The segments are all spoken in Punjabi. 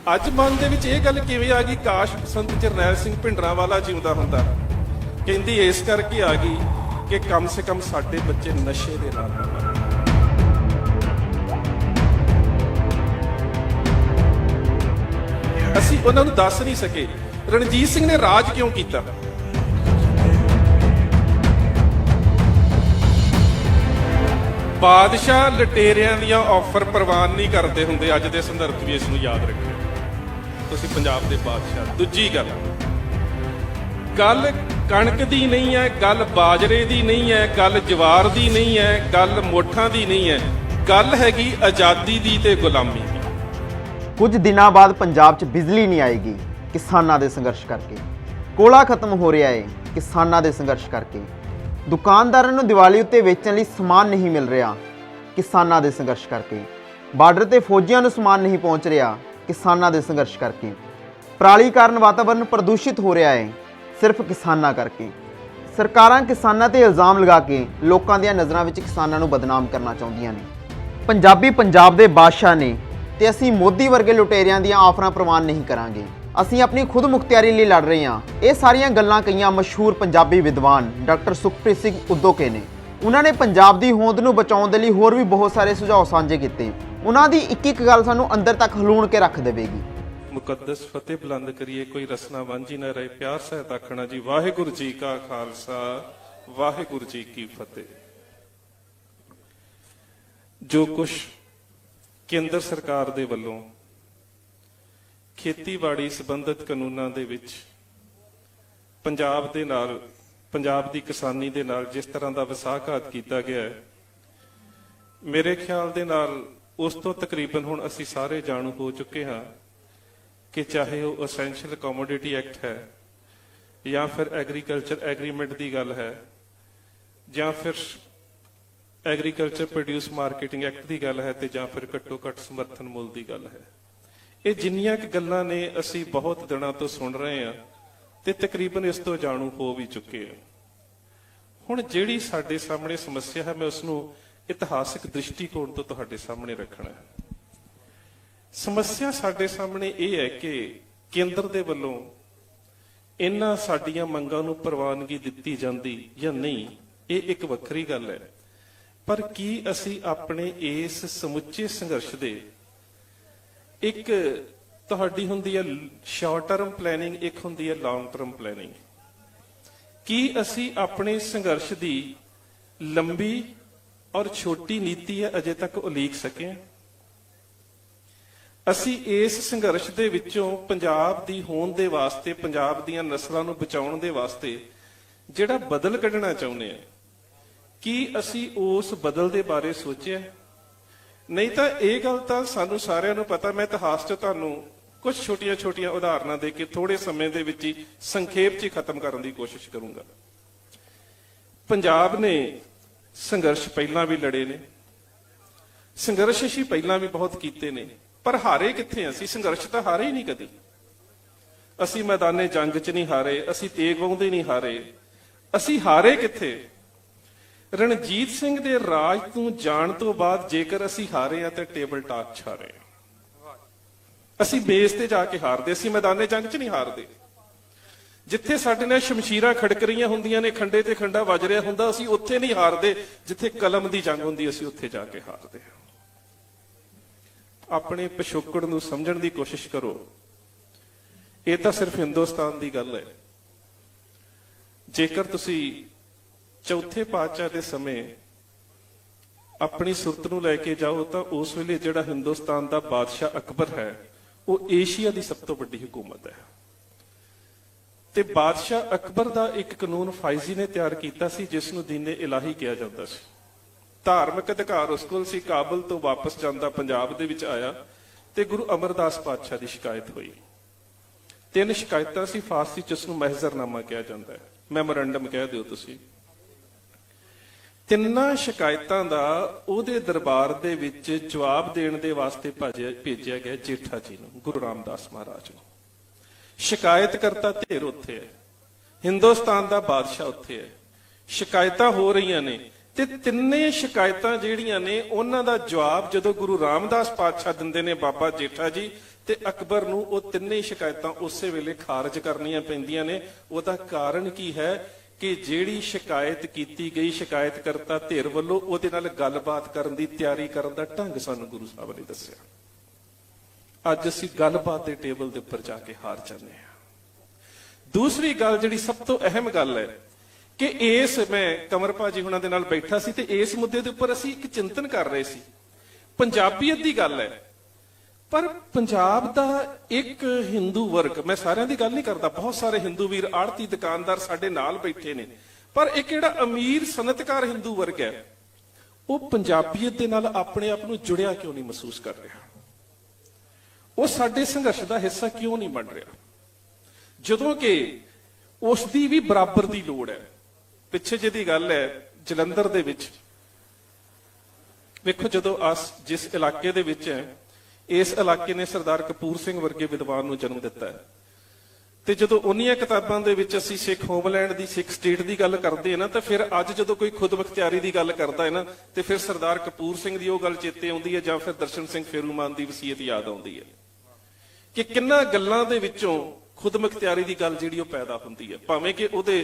ਅੱਜ ਮਨ ਦੇ ਵਿੱਚ ਇਹ ਗੱਲ ਕਿਵੇਂ ਆ ਗਈ? ਕਾਸ਼ ਬਸੰਤ ਜਰਨੈਲ ਸਿੰਘ ਭਿੰਡਰਾਂਵਾਲਾ ਜਿਉਂਦਾ ਹੁੰਦਾ। ਕਹਿੰਦੀ ਇਸ ਕਰਕੇ ਆ ਗਈ ਕਿ ਕਮ ਸੇ ਕਮ ਸਾਡੇ ਬੱਚੇ ਨਸ਼ੇ ਦੇ ਨਾਲ ਨਾ ਮਰਨ। ਅਸੀਂ ਉਹਨਾਂ ਨੂੰ ਦੱਸ ਨਹੀਂ ਸਕੇ ਰਣਜੀਤ ਸਿੰਘ ਨੇ ਰਾਜ ਕਿਉਂ ਕੀਤਾ। ਬਾਦਸ਼ਾਹ ਲਟੇਰਿਆਂ ਦੀਆਂ ਆਫਰ ਪ੍ਰਵਾਨ ਨਹੀਂ ਕਰਦੇ ਹੁੰਦੇ। ਅੱਜ ਦੇ ਸੰਦਰਭ ਵੀ ਇਸ ਨੂੰ ਯਾਦ ਰੱਖਿਓ ਤੁਸੀਂ ਪੰਜਾਬ ਦੇ ਬਾਦਸ਼ਾਹ। ਦੂਜੀ ਗੱਲ ਕਣਕ ਦੀ ਨਹੀਂ ਹੈ, ਗੱਲ ਬਾਜਰੇ ਦੀ ਨਹੀਂ ਹੈ, ਗੱਲ ਜਵਾਰ ਦੀ ਨਹੀਂ ਹੈ, ਗੱਲ ਮੋਠਾਂ ਦੀ ਨਹੀਂ ਹੈ, ਗੱਲ ਹੈਗੀ ਆਜ਼ਾਦੀ ਦੀ ਤੇ ਗੁਲਾਮੀ ਦੀ। ਕੁਝ ਦਿਨਾਂ ਬਾਅਦ ਪੰਜਾਬ 'ਚ ਬਿਜਲੀ ਨਹੀਂ ਆਏਗੀ ਕਿਸਾਨਾਂ ਦੇ ਸੰਘਰਸ਼ ਕਰਕੇ। ਕੋਲਾ ਖਤਮ ਹੋ ਰਿਹਾ ਹੈ ਕਿਸਾਨਾਂ ਦੇ ਸੰਘਰਸ਼ ਕਰਕੇ। ਦੁਕਾਨਦਾਰਾਂ ਨੂੰ ਦੀਵਾਲੀ ਉੱਤੇ ਵੇਚਣ ਲਈ ਸਮਾਨ ਨਹੀਂ ਮਿਲ ਰਿਹਾ ਕਿਸਾਨਾਂ ਦੇ ਸੰਘਰਸ਼ ਕਰਕੇ। ਬਾਰਡਰ ਤੇ ਫੌਜੀਆਂ ਨੂੰ ਸਮਾਨ ਨਹੀਂ ਪਹੁੰਚ ਰਿਹਾ ਕਿਸਾਨਾਂ ਦੇ ਸੰਘਰਸ਼ ਕਰਕੇ। ਪਰਾਲੀ ਕਾਰਨ ਵਾਤਾਵਰਣ ਪ੍ਰਦੂਸ਼ਿਤ ਹੋ ਰਿਹਾ ਹੈ ਸਿਰਫ ਕਿਸਾਨਾਂ ਕਰਕੇ। ਸਰਕਾਰਾਂ ਕਿਸਾਨਾਂ ਤੇ ਇਲਜ਼ਾਮ ਲਗਾ ਕੇ ਲੋਕਾਂ ਦੀਆਂ ਨਜ਼ਰਾਂ ਵਿੱਚ ਕਿਸਾਨਾਂ ਨੂੰ ਬਦਨਾਮ ਕਰਨਾ ਚਾਹੁੰਦੀਆਂ ਨੇ। ਪੰਜਾਬੀ ਪੰਜਾਬ ਦੇ ਬਾਦਸ਼ਾਹ ਨੇ ਤੇ ਅਸੀਂ ਮੋਦੀ ਵਰਗੇ ਲੁਟੇਰਿਆਂ ਦੀਆਂ ਆਫਰਾਂ ਪ੍ਰਵਾਨ ਨਹੀਂ ਕਰਾਂਗੇ। ਅਸੀਂ ਆਪਣੀ ਖੁਦ ਮੁਖਤਿਆਰੀ ਲਈ ਲੜ ਰਹੇ ਹਾਂ। ਇਹ ਸਾਰੀਆਂ ਗੱਲਾਂ ਕਈਆਂ ਮਸ਼ਹੂਰ ਪੰਜਾਬੀ ਵਿਦਵਾਨ ਡਾਕਟਰ ਸੁਖਪ੍ਰੀਤ ਸਿੰਘ ਉਦੋਕੇ ਨੇ। ਉਹਨਾਂ ਨੇ ਪੰਜਾਬ ਦੀ ਹੋਂਦ ਨੂੰ ਬਚਾਉਣ ਦੇ ਲਈ ਹੋਰ ਵੀ ਬਹੁਤ ਸਾਰੇ ਸੁਝਾਅ ਸਾਂਝੇ ਕੀਤੇ। ਉਹਨਾਂ ਦੀ ਇੱਕ ਇੱਕ ਗੱਲ ਸਾਨੂੰ ਅੰਦਰ ਤੱਕ ਹਲੂਣ ਕੇ ਰੱਖ ਦੇਵੇਗੀ। ਮੁਕੱਦਸ ਫਤਿਹ ਬੁਲੰਦ ਕਰੀਏ, ਕੋਈ ਰਸਨਾ ਵਾਂਝੀ ਨਾ ਰਹੇ, ਪਿਆਰ ਸਹਿਤ ਆਖਣਾ ਜੀ ਵਾਹਿਗੁਰੂ ਜੀ ਕਾ ਖਾਲਸਾ ਵਾਹਿਗੁਰੂ ਜੀ ਕੀ ਫਤਿਹ। ਜੋ ਕੁਛ ਕੇਂਦਰ ਸਰਕਾਰ ਦੇ ਵੱਲੋਂ ਖੇਤੀਬਾੜੀ ਸੰਬੰਧਿਤ ਕਾਨੂੰਨਾਂ ਦੇ ਵਿੱਚ ਪੰਜਾਬ ਦੇ ਨਾਲ, ਪੰਜਾਬ ਦੀ ਕਿਸਾਨੀ ਦੇ ਨਾਲ ਜਿਸ ਤਰ੍ਹਾਂ ਦਾ ਵਿਸਾਖਘਾਤ ਕੀਤਾ ਗਿਆ ਹੈ, ਮੇਰੇ ਖਿਆਲ ਦੇ ਨਾਲ ਉਸ ਤੋਂ ਤਕਰੀਬਨ ਹੁਣ ਅਸੀਂ ਸਾਰੇ ਜਾਣੂ ਹੋ ਚੁੱਕੇ ਹਾਂ ਕਿ ਚਾਹੇ ਉਹ ਅਸੈਂਸ਼ੀਅਲ ਕਮੋਡਿਟੀ ਐਕਟ ਹੈ ਜਾਂ ਫਿਰ ਐਗਰੀਕਲਚਰ ਐਗਰੀਮੈਂਟ ਦੀ ਗੱਲ ਹੈ ਜਾਂ ਫਿਰ ਐਗਰੀਕਲਚਰ ਪ੍ਰੋਡਿਊਸ ਮਾਰਕੀਟਿੰਗ ਐਕਟ ਦੀ ਗੱਲ ਹੈ ਤੇ ਜਾਂ ਫਿਰ ਘੱਟੋ ਘੱਟ ਸਮਰਥਨ ਮੁੱਲ ਦੀ ਗੱਲ ਹੈ। ਇਹ ਜਿੰਨੀਆਂ ਕਿ ਗੱਲਾਂ ਨੇ ਅਸੀਂ ਬਹੁਤ ਦਿਨਾਂ ਤੋਂ ਸੁਣ ਰਹੇ ਹਾਂ ਤੇ ਤਕਰੀਬਨ ਇਸ ਤੋਂ ਜਾਣੂ ਹੋ ਵੀ ਚੁੱਕੇ ਹਾਂ। ਹੁਣ ਜਿਹੜੀ ਸਾਡੇ ਸਾਹਮਣੇ ਸਮੱਸਿਆ ਹੈ, ਮੈਂ ਉਸ ਨੂੰ ਇਤਿਹਾਸਿਕ ਦ੍ਰਿਸ਼ਟੀਕੋਣ ਤੋਂ ਤੁਹਾਡੇ ਸਾਹਮਣੇ ਰੱਖਣਾ ਹੈ। ਸਮੱਸਿਆ ਸਾਡੇ ਸਾਹਮਣੇ ਇਹ ਹੈ ਕਿ ਕੇਂਦਰ ਦੇ ਵੱਲੋਂ ਇਹਨਾਂ ਸਾਡੀਆਂ ਮੰਗਾਂ ਨੂੰ ਪ੍ਰਵਾਨਗੀ ਦਿੱਤੀ ਜਾਂਦੀ ਜਾਂ ਨਹੀਂ, ਇਹ ਇੱਕ ਵੱਖਰੀ ਗੱਲ ਹੈ। ਪਰ ਕੀ ਅਸੀਂ ਆਪਣੇ ਇਸ ਸਮੁੱਚੇ ਸੰਘਰਸ਼ ਦੇ ਇੱਕ ਤੁਹਾਡੀ ਹੁੰਦੀ ਹੈ ਸ਼ਾਰਟ ਟਰਮ ਪਲੈਨਿੰਗ, ਇੱਕ ਹੁੰਦੀ ਹੈ ਲੌਂਗ ਟਰਮ ਪਲੈਨਿੰਗ, ਕੀ ਅਸੀਂ ਆਪਣੇ ਸੰਘਰਸ਼ ਦੀ ਲੰਬੀ ਔਰ ਛੋਟੀ ਨੀਤੀ ਹੈ ਅਜੇ ਤੱਕ ਉਲੀਕ ਸਕੇ? ਅਸੀਂ ਇਸ ਸੰਘਰਸ਼ ਦੇ ਵਿੱਚੋਂ ਪੰਜਾਬ ਦੀ ਹੋਂਦ ਦੇ ਵਾਸਤੇ, ਪੰਜਾਬ ਦੀਆਂ ਨਸਲਾਂ ਨੂੰ ਬਚਾਉਣ ਦੇ ਵਾਸਤੇ ਜਿਹੜਾ ਬਦਲ ਕੱਢਣਾ ਚਾਹੁੰਦੇ ਹਾਂ, ਕੀ ਅਸੀਂ ਉਸ ਬਦਲ ਦੇ ਬਾਰੇ ਸੋਚਿਆ? ਨਹੀਂ ਤਾਂ ਇਹ ਗੱਲ ਤਾਂ ਸਾਨੂੰ ਸਾਰਿਆਂ ਨੂੰ ਪਤਾ। ਮੈਂ ਇਤਿਹਾਸ 'ਚ ਤੁਹਾਨੂੰ ਕੁਝ ਛੋਟੀਆਂ-ਛੋਟੀਆਂ ਉਦਾਹਰਨਾਂ ਦੇ ਕੇ ਥੋੜੇ ਸਮੇਂ ਦੇ ਵਿੱਚ ਹੀ ਸੰਖੇਪ 'ਚ ਖਤਮ ਕਰਨ ਦੀ ਕੋਸ਼ਿਸ਼ ਕਰੂੰਗਾ। ਪੰਜਾਬ ਨੇ ਸੰਘਰਸ਼ ਪਹਿਲਾਂ ਵੀ ਲੜੇ ਨੇ, ਸੰਘਰਸ਼ ਅਸੀਂ ਪਹਿਲਾਂ ਵੀ ਬਹੁਤ ਕੀਤੇ ਨੇ, ਪਰ ਹਾਰੇ ਕਿੱਥੇ? ਅਸੀਂ ਸੰਘਰਸ਼ ਤਾਂ ਹਾਰੇ ਹੀ ਨਹੀਂ ਕਦੀ। ਅਸੀਂ ਮੈਦਾਨੇ ਜੰਗ 'ਚ ਨਹੀਂ ਹਾਰੇ, ਅਸੀਂ ਤੇਗ ਵਾਉਂਦੇ ਨਹੀਂ ਹਾਰੇ। ਅਸੀਂ ਹਾਰੇ ਕਿੱਥੇ? ਰਣਜੀਤ ਸਿੰਘ ਦੇ ਰਾਜ ਤੋਂ ਜਾਣ ਤੋਂ ਬਾਅਦ ਜੇਕਰ ਅਸੀਂ ਹਾਰੇ ਆ ਤੇ ਟੇਬਲ ਟਾਕ 'ਚ ਹਾਰੇ ਆ। ਅਸੀਂ ਬੇਸ ਤੇ ਜਾ ਕੇ ਹਾਰਦੇ, ਅਸੀਂ ਮੈਦਾਨੇ ਜੰਗ 'ਚ ਨਹੀਂ ਹਾਰਦੇ। ਜਿੱਥੇ ਸਾਡੇ ਨਾਲ ਸ਼ਮਸ਼ੀਰਾਂ ਖੜਕ ਰਹੀਆਂ ਹੁੰਦੀਆਂ ਨੇ, ਖੰਡੇ ਤੇ ਖੰਡਾ ਵੱਜ ਰਿਹਾ ਹੁੰਦਾ, ਅਸੀਂ ਉੱਥੇ ਨਹੀਂ ਹਾਰਦੇ। ਜਿੱਥੇ ਕਲਮ ਦੀ ਜੰਗ ਹੁੰਦੀ ਅਸੀਂ ਉੱਥੇ ਜਾ ਕੇ ਹਾਰਦੇ ਹਾਂ। ਆਪਣੇ ਪਿਛੋਕੜ ਨੂੰ ਸਮਝਣ ਦੀ ਕੋਸ਼ਿਸ਼ ਕਰੋ। ਇਹ ਤਾਂ ਸਿਰਫ ਹਿੰਦੁਸਤਾਨ ਦੀ ਗੱਲ ਹੈ। ਜੇਕਰ ਤੁਸੀਂ ਚੌਥੇ ਪਾਤਸ਼ਾਹ ਦੇ ਸਮੇਂ ਆਪਣੀ ਸੁਰਤ ਨੂੰ ਲੈ ਕੇ ਜਾਓ ਤਾਂ ਉਸ ਵੇਲੇ ਜਿਹੜਾ ਹਿੰਦੁਸਤਾਨ ਦਾ ਬਾਦਸ਼ਾਹ ਅਕਬਰ ਹੈ, ਉਹ ਏਸ਼ੀਆ ਦੀ ਸਭ ਤੋਂ ਵੱਡੀ ਹਕੂਮਤ ਹੈ। ਤੇ ਬਾਦਸ਼ਾਹ ਅਕਬਰ ਦਾ ਇੱਕ ਕਾਨੂੰਨ ਫਾਇਜ਼ੀ ਨੇ ਤਿਆਰ ਕੀਤਾ ਸੀ, ਜਿਸ ਨੂੰ ਦੀਨੇ ਇਲਾਹੀ ਕਿਹਾ ਜਾਂਦਾ ਸੀ। ਧਾਰਮਿਕ ਅਧਿਕਾਰ ਉਸ ਕੋਲ ਸੀ। ਕਾਬਲ ਤੋਂ ਵਾਪਸ ਜਾਂਦਾ ਪੰਜਾਬ ਦੇ ਵਿੱਚ ਆਇਆ ਤੇ ਗੁਰੂ ਅਮਰਦਾਸ ਪਾਤਸ਼ਾਹ ਦੀ ਸ਼ਿਕਾਇਤ ਹੋਈ। 3 ਸ਼ਿਕਾਇਤਾਂ ਸੀ ਫਾਰਸੀ 'ਚ, ਉਸ ਨੂੰ ਮਹਿਜ਼ਰਨਾਮਾ ਕਿਹਾ ਜਾਂਦਾ ਹੈ, ਮੈਮੋਰੰਡਮ ਕਹਿ ਦਿਓ ਤੁਸੀਂ। 3 ਸ਼ਿਕਾਇਤਾਂ ਦਾ ਉਹਦੇ ਦਰਬਾਰ ਦੇ ਵਿੱਚ ਜਵਾਬ ਦੇਣ ਦੇ ਵਾਸਤੇ ਭੇਜਿਆ ਗਿਆ ਜੇਠਾ ਜੀ ਨੂੰ, ਗੁਰੂ ਰਾਮਦਾਸ ਮਹਾਰਾਜ ਨੂੰ। ਸ਼ਿਕਾਇਤ ਕਰਤਾ ਧਿਰ ਉੱਥੇ ਹੈ, ਹਿੰਦੁਸਤਾਨ ਦਾ ਬਾਦਸ਼ਾਹ ਉੱਥੇ ਹੈ, ਸ਼ਿਕਾਇਤਾਂ ਹੋ ਰਹੀਆਂ ਨੇ ਤੇ 3 ਸ਼ਿਕਾਇਤਾਂ ਜਿਹੜੀਆਂ ਨੇ ਉਹਨਾਂ ਦਾ ਜਵਾਬ ਜਦੋਂ ਗੁਰੂ ਰਾਮਦਾਸ ਪਾਤਸ਼ਾਹ ਦਿੰਦੇ ਨੇ ਬਾਬਾ ਜੇਠਾ ਜੀ, ਤੇ ਅਕਬਰ ਨੂੰ ਉਹ ਤਿੰਨੇ ਹੀ ਸ਼ਿਕਾਇਤਾਂ ਉਸੇ ਵੇਲੇ ਖਾਰਜ ਕਰਨੀਆਂ ਪੈਂਦੀਆਂ ਨੇ। ਉਹਦਾ ਕਾਰਨ ਕੀ ਹੈ ਕਿ ਜਿਹੜੀ ਸ਼ਿਕਾਇਤ ਕੀਤੀ ਗਈ ਸ਼ਿਕਾਇਤਕਰਤਾ ਧਿਰ ਵੱਲੋਂ ਉਹਦੇ ਨਾਲ ਗੱਲਬਾਤ ਕਰਨ ਦੀ ਤਿਆਰੀ ਕਰਨ ਦਾ ਢੰਗ ਸਾਨੂੰ ਗੁਰੂ ਸਾਹਿਬ ਨੇ ਦੱਸਿਆ। ਅੱਜ ਅਸੀਂ ਗੱਲਬਾਤ ਦੇ ਟੇਬਲ ਦੇ ਉੱਪਰ ਜਾ ਕੇ ਹਾਰ ਜਾਂਦੇ ਹਾਂ। ਦੂਸਰੀ ਗੱਲ ਜਿਹੜੀ ਸਭ ਤੋਂ ਅਹਿਮ ਗੱਲ ਹੈ ਕਿ ਮੈਂ ਕਮਰ ਭਾਜੀ ਹੁਣਾਂ ਦੇ ਨਾਲ ਬੈਠਾ ਸੀ ਤੇ ਇਸ ਮੁੱਦੇ ਦੇ ਉੱਪਰ ਅਸੀਂ ਇੱਕ ਚਿੰਤਨ ਕਰ ਰਹੇ ਸੀ। ਪੰਜਾਬੀਅਤ ਦੀ ਗੱਲ ਹੈ, ਪਰ ਪੰਜਾਬ ਦਾ ਇੱਕ ਹਿੰਦੂ ਵਰਗ, ਮੈਂ ਸਾਰਿਆਂ ਦੀ ਗੱਲ ਨਹੀਂ ਕਰਦਾ, ਬਹੁਤ ਸਾਰੇ ਹਿੰਦੂ ਵੀਰ ਆੜਤੀ ਦੁਕਾਨਦਾਰ ਸਾਡੇ ਨਾਲ ਬੈਠੇ ਨੇ, ਪਰ ਇੱਕ ਜਿਹੜਾ ਅਮੀਰ ਸਨਅਤਕਾਰ ਹਿੰਦੂ ਵਰਗ ਹੈ ਉਹ ਪੰਜਾਬੀਅਤ ਦੇ ਨਾਲ ਆਪਣੇ ਆਪ ਨੂੰ ਜੁੜਿਆ ਕਿਉਂ ਨਹੀਂ ਮਹਿਸੂਸ ਕਰ ਰਿਹਾ? ਉਹ ਸਾਡੇ ਸੰਘਰਸ਼ ਦਾ ਹਿੱਸਾ ਕਿਉਂ ਨਹੀਂ ਬਣ ਰਿਹਾ, ਜਦੋਂ ਕਿ ਉਸ ਦੀ ਵੀ ਬਰਾਬਰ ਦੀ ਲੋੜ ਹੈ? ਪਿੱਛੇ ਜਿਹਦੀ ਗੱਲ ਹੈ ਜਲੰਧਰ ਦੇ ਵਿੱਚ, ਵੇਖੋ ਜਦੋਂ ਜਿਸ ਇਲਾਕੇ ਦੇ ਵਿੱਚ ਹੈ, ਇਸ ਇਲਾਕੇ ਨੇ ਸਰਦਾਰ ਕਪੂਰ ਸਿੰਘ ਵਰਗੇ ਵਿਦਵਾਨ ਨੂੰ ਜਨਮ ਦਿੱਤਾ ਹੈ, ਤੇ ਜਦੋਂ ਉਹਨੀਆਂ ਕਿਤਾਬਾਂ ਦੇ ਵਿੱਚ ਅਸੀਂ ਸਿੱਖ ਹੋਮਲੈਂਡ ਦੀ, ਸਿੱਖ ਸਟੇਟ ਦੀ ਗੱਲ ਕਰਦੇ ਹਾਂ ਨਾ, ਤਾਂ ਫਿਰ ਅੱਜ ਜਦੋਂ ਕੋਈ ਖੁਦ ਮੁਖਤਿਆਰੀ ਦੀ ਗੱਲ ਕਰਦਾ ਹੈ ਨਾ, ਤੇ ਫਿਰ ਸਰਦਾਰ ਕਪੂਰ ਸਿੰਘ ਦੀ ਉਹ ਗੱਲ ਚੇਤੇ ਆਉਂਦੀ ਹੈ, ਜਾਂ ਫਿਰ ਦਰਸ਼ਨ ਸਿੰਘ ਫੇਰੂਮਾਨ ਦੀ ਵਸੀਅਤ ਯਾਦ ਆਉਂਦੀ ਹੈ ਕਿ ਕਿੰਨਾ ਗੱਲਾਂ ਦੇ ਵਿੱਚੋਂ ਖੁਦ ਮੁਖਤਿਆਰੀ ਦੀ ਗੱਲ ਜਿਹੜੀ ਉਹ ਪੈਦਾ ਹੁੰਦੀ ਹੈ। ਭਾਵੇਂ ਕਿ ਉਹਦੇ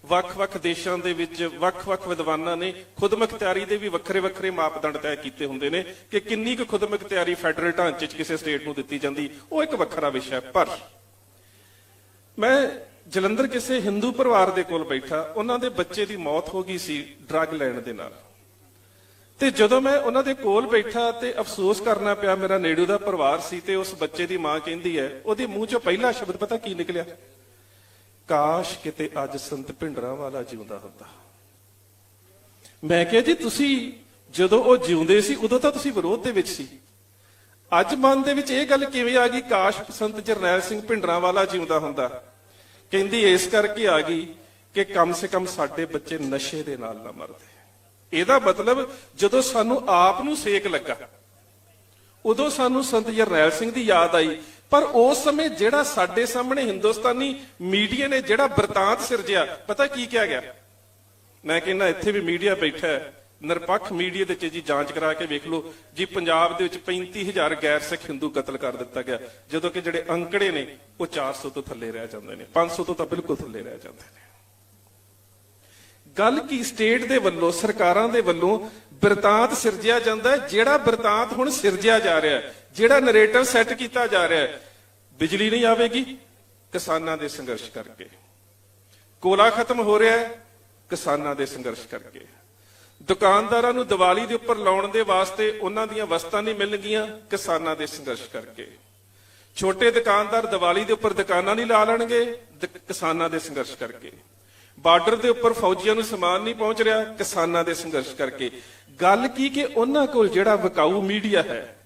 ਵੱਖ-ਵੱਖ ਦੇਸ਼ਾਂ ਦੇ ਵਿੱਚ ਵੱਖ-ਵੱਖ ਵਿਦਵਾਨਾਂ ਨੇ ਖੁਦ ਮੁਖਤਿਆਰੀ ਦੇ ਵੀ ਵੱਖਰੇ-ਵੱਖਰੇ ਮਾਪਦੰਡ ਤੈਅ ਕੀਤੇ ਹੁੰਦੇ ਨੇ ਕਿ ਕਿੰਨੀ ਕੁ ਖੁਦ ਮੁਖਤਿਆਰੀ ਫੈਡਰਲ ਢਾਂਚੇ 'ਚ ਕਿਸੇ ਸਟੇਟ ਨੂੰ ਦਿੱਤੀ ਜਾਂਦੀ, ਉਹ ਇੱਕ ਵੱਖਰਾ ਵਿਸ਼ਾ ਹੈ। ਪਰ ਮੈਂ ਜਲੰਧਰ ਕਿਸੇ ਹਿੰਦੂ ਪਰਿਵਾਰ ਦੇ ਕੋਲ ਬੈਠਾ, ਉਹਨਾਂ ਦੇ ਬੱਚੇ ਦੀ ਮੌਤ ਹੋ ਗਈ ਸੀ ਡਰੱਗ ਲੈਣ ਦੇ ਨਾਲ, ਤੇ ਜਦੋਂ ਮੈਂ ਉਹਨਾਂ ਦੇ ਕੋਲ ਬੈਠਾ ਤੇ ਅਫਸੋਸ ਕਰਨਾ ਪਿਆ, ਮੇਰਾ ਨੇੜੂ ਦਾ ਪਰਿਵਾਰ ਸੀ, ਤੇ ਉਸ ਬੱਚੇ ਦੀ ਮਾਂ ਕਹਿੰਦੀ ਹੈ, ਉਹਦੇ ਮੂੰਹ ਚੋਂ ਪਹਿਲਾ ਸ਼ਬਦ ਪਤਾ ਕੀ ਨਿਕਲਿਆ? ਕਾਸ਼ ਕਿਤੇ ਅੱਜ ਸੰਤ ਭਿੰਡਰਾਂਵਾਲਾ ਜਿਉਂਦਾ ਹੁੰਦਾ। ਮੈਂ ਕਿਹਾ ਜੀ ਤੁਸੀਂ ਜਦੋਂ ਉਹ ਜਿਉਂਦੇ ਸੀ ਉਦੋਂ ਤਾਂ ਤੁਸੀਂ ਵਿਰੋਧ ਦੇ ਵਿੱਚ ਸੀ, ਅੱਜ ਮਨ ਦੇ ਵਿੱਚ ਇਹ ਗੱਲ ਕਿਵੇਂ ਆ ਗਈ ਕਾਸ਼ ਸੰਤ ਜਰਨੈਲ ਸਿੰਘ ਭਿੰਡਰਾਂਵਾਲਾ ਜਿਉਂਦਾ ਹੁੰਦਾ? ਕਹਿੰਦੀ ਇਸ ਕਰਕੇ ਆ ਗਈ ਕਿ ਕਮ ਸੇ ਕਮ ਸਾਡੇ ਬੱਚੇ ਨਸ਼ੇ ਦੇ ਨਾਲ ਨਾ ਮਰਦੇ। ਇਹਦਾ ਮਤਲਬ ਜਦੋਂ ਸਾਨੂੰ ਆਪ ਨੂੰ ਸੇਕ ਲੱਗਾ ਉਦੋਂ ਸਾਨੂੰ ਸੰਤ ਜਰਨੈਲ ਸਿੰਘ ਦੀ ਯਾਦ ਆਈ, ਪਰ ਉਸ ਸਮੇਂ ਜਿਹੜਾ ਸਾਡੇ ਸਾਹਮਣੇ ਹਿੰਦੁਸਤਾਨੀ ਮੀਡੀਆ ਨੇ ਜਿਹੜਾ ਬਰਤਾਂਤ ਸਿਰਜਿਆ, ਪਤਾ ਕੀ ਕਿਹਾ ਗਿਆ? ਮੈਂ ਕਹਿੰਦਾ ਇੱਥੇ ਵੀ ਮੀਡੀਆ ਬੈਠਾ ਹੈ, ਨਿਰਪੱਖ ਮੀਡੀਆ ਦੇ 'ਚ ਜੀ ਜਾਂਚ ਕਰਾ ਕੇ ਵੇਖ ਲਓ ਜੀ, ਪੰਜਾਬ ਦੇ ਵਿੱਚ 35,000 ਗੈਰ ਸਿੱਖ ਹਿੰਦੂ ਕਤਲ ਕਰ ਦਿੱਤਾ ਗਿਆ, ਜਦੋਂ ਕਿ ਜਿਹੜੇ ਅੰਕੜੇ ਨੇ ਉਹ 400 ਤੋਂ ਥੱਲੇ ਰਹਿ ਜਾਂਦੇ ਨੇ, 500 ਤੋਂ ਤਾਂ ਬਿਲਕੁਲ ਥੱਲੇ ਰਹਿ ਜਾਂਦੇ ਨੇ। ਗੱਲ ਕੀ ਸਟੇਟ ਦੇ ਵੱਲੋਂ, ਸਰਕਾਰਾਂ ਦੇ ਵੱਲੋਂ ਬਰਤਾਂਤ ਸਿਰਜਿਆ ਜਾਂਦਾ, ਜਿਹੜਾ ਬਰਤਾਂਤ ਹੁਣ ਸਿਰਜਿਆ ਜਾ ਰਿਹਾ, ਜਿਹੜਾ ਨਰੇਟਿਵ ਸੈੱਟ ਕੀਤਾ ਜਾ ਰਿਹਾ, ਬਿਜਲੀ ਨਹੀਂ ਆਵੇਗੀ ਕਿਸਾਨਾਂ ਦੇ ਸੰਘਰਸ਼ ਕਰਕੇ, ਕੋਲਾ ਖਤਮ ਹੋ ਰਿਹਾ ਕਿਸਾਨਾਂ ਦੇ ਸੰਘਰਸ਼ ਕਰਕੇ, ਦੁਕਾਨਦਾਰਾਂ ਨੂੰ ਦੀਵਾਲੀ ਦੇ ਉੱਪਰ ਲਾਉਣ ਦੇ ਵਾਸਤੇ ਉਹਨਾਂ ਦੀਆਂ ਵਸਤਾਂ ਨਹੀਂ ਮਿਲਣਗੀਆਂ ਕਿਸਾਨਾਂ ਦੇ ਸੰਘਰਸ਼ ਕਰਕੇ, ਛੋਟੇ ਦੁਕਾਨਦਾਰ ਦੀਵਾਲੀ ਦੇ ਉੱਪਰ ਦੁਕਾਨਾਂ ਨਹੀਂ ਲਾ ਲੈਣਗੇ ਕਿਸਾਨਾਂ ਦੇ ਸੰਘਰਸ਼ ਕਰਕੇ, ਬਾਰਡਰ ਦੇ ਉੱਪਰ ਫੌਜੀਆਂ ਨੂੰ ਸਮਾਨ ਨਹੀਂ ਪਹੁੰਚ ਰਿਹਾ ਕਿਸਾਨਾਂ ਦੇ ਸੰਘਰਸ਼ ਕਰਕੇ। ਗੱਲ ਕੀ ਕਿ ਉਹਨਾਂ ਕੋਲ ਜਿਹੜਾ ਵਿਕਾਊ ਮੀਡੀਆ ਹੈ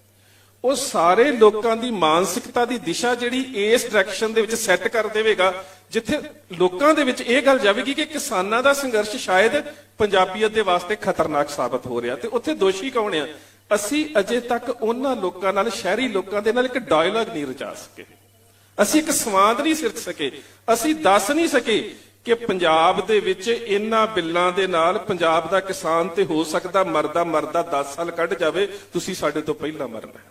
ਉਹ ਸਾਰੇ ਲੋਕਾਂ ਦੀ ਮਾਨਸਿਕਤਾ ਦੀ ਦਿਸ਼ਾ ਜਿਹੜੀ ਇਸ ਡਾਇਰੈਕਸ਼ਨ ਦੇ ਵਿੱਚ ਸੈੱਟ ਕਰ ਦੇਵੇਗਾ, ਜਿੱਥੇ ਲੋਕਾਂ ਦੇ ਵਿੱਚ ਇਹ ਗੱਲ ਜਾਵੇਗੀ ਕਿ ਕਿਸਾਨਾਂ ਦਾ ਸੰਘਰਸ਼ ਸ਼ਾਇਦ ਪੰਜਾਬੀਅਤ ਦੇ ਵਾਸਤੇ ਖਤਰਨਾਕ ਸਾਬਤ ਹੋ ਰਿਹਾ, ਤੇ ਉੱਥੇ ਦੋਸ਼ੀ ਕੌਣ ਆ? ਅਸੀਂ ਅਜੇ ਤੱਕ ਉਹਨਾਂ ਲੋਕਾਂ ਨਾਲ, ਸ਼ਹਿਰੀ ਲੋਕਾਂ ਦੇ ਨਾਲ ਇੱਕ ਡਾਇਲੌਗ ਨਹੀਂ ਰਚਾ ਸਕੇ, ਅਸੀਂ ਇੱਕ ਸੰਵਾਦ ਨਹੀਂ ਸਿਰਜ ਸਕੇ, ਅਸੀਂ ਦੱਸ ਨਹੀਂ ਸਕੇ ਕਿ ਪੰਜਾਬ ਦੇ ਵਿੱਚ ਇਹਨਾਂ ਬਿੱਲਾਂ ਦੇ ਨਾਲ ਪੰਜਾਬ ਦਾ ਕਿਸਾਨ ਤੇ ਹੋ ਸਕਦਾ ਮਰਦਾ 10 ਸਾਲ ਕੱਢ ਜਾਵੇ, ਤੁਸੀਂ ਸਾਡੇ ਤੋਂ ਪਹਿਲਾਂ ਮਰਨਾ।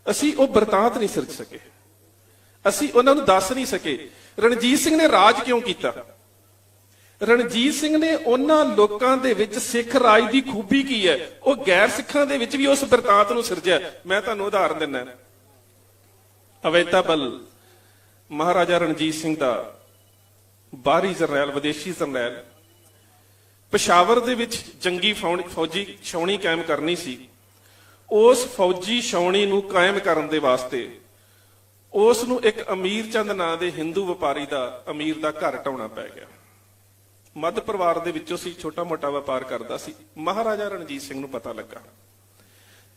ਅਸੀਂ ਉਹ ਬਰਤਾਂਤ ਨਹੀਂ ਸਿਰਜ ਸਕੇ, ਅਸੀਂ ਉਹਨਾਂ ਨੂੰ ਦੱਸ ਨਹੀਂ ਸਕੇ। ਰਣਜੀਤ ਸਿੰਘ ਨੇ ਰਾਜ ਕਿਉਂ ਕੀਤਾ? ਰਣਜੀਤ ਸਿੰਘ ਨੇ ਉਹਨਾਂ ਲੋਕਾਂ ਦੇ ਵਿੱਚ ਸਿੱਖ ਰਾਜ ਦੀ ਖੂਬੀ ਕੀ ਹੈ, ਉਹ ਗੈਰ ਸਿੱਖਾਂ ਦੇ ਵਿੱਚ ਵੀ ਉਸ ਬਰਤਾਂਤ ਨੂੰ ਸਿਰਜਿਆ। ਮੈਂ ਤੁਹਾਨੂੰ ਉਦਾਹਰਨ ਦਿੰਦਾ, ਅਵੇਤਾਬਲ ਮਹਾਰਾਜਾ ਰਣਜੀਤ ਸਿੰਘ ਦਾ ਬਾਹਰੀ ਜਰਨੈਲ, ਵਿਦੇਸ਼ੀ ਜਰਨੈਲ, ਪਸ਼ਾਵਰ ਦੇ ਵਿੱਚ ਜੰਗੀ ਫੌਜੀ ਛਾਉਣੀ ਕਾਇਮ ਕਰਨੀ ਸੀ। ਉਸ ਫੌਜੀ ਛਾਉਣੀ ਨੂੰ ਕਾਇਮ ਕਰਨ ਦੇ ਵਾਸਤੇ ਉਸ ਨੂੰ ਇੱਕ ਅਮੀਰ ਚੰਦ ਨਾਂ ਦੇ ਹਿੰਦੂ ਵਪਾਰੀ ਦਾ, ਅਮੀਰ ਦਾ ਘਰ ਢਾਉਣਾ ਪੈ ਗਿਆ। ਮੱਧ ਪਰਿਵਾਰ ਦੇ ਵਿੱਚੋਂ ਸੀ, ਛੋਟਾ ਮੋਟਾ ਵਪਾਰ ਕਰਦਾ ਸੀ। ਮਹਾਰਾਜਾ ਰਣਜੀਤ ਸਿੰਘ ਨੂੰ ਪਤਾ ਲੱਗਾ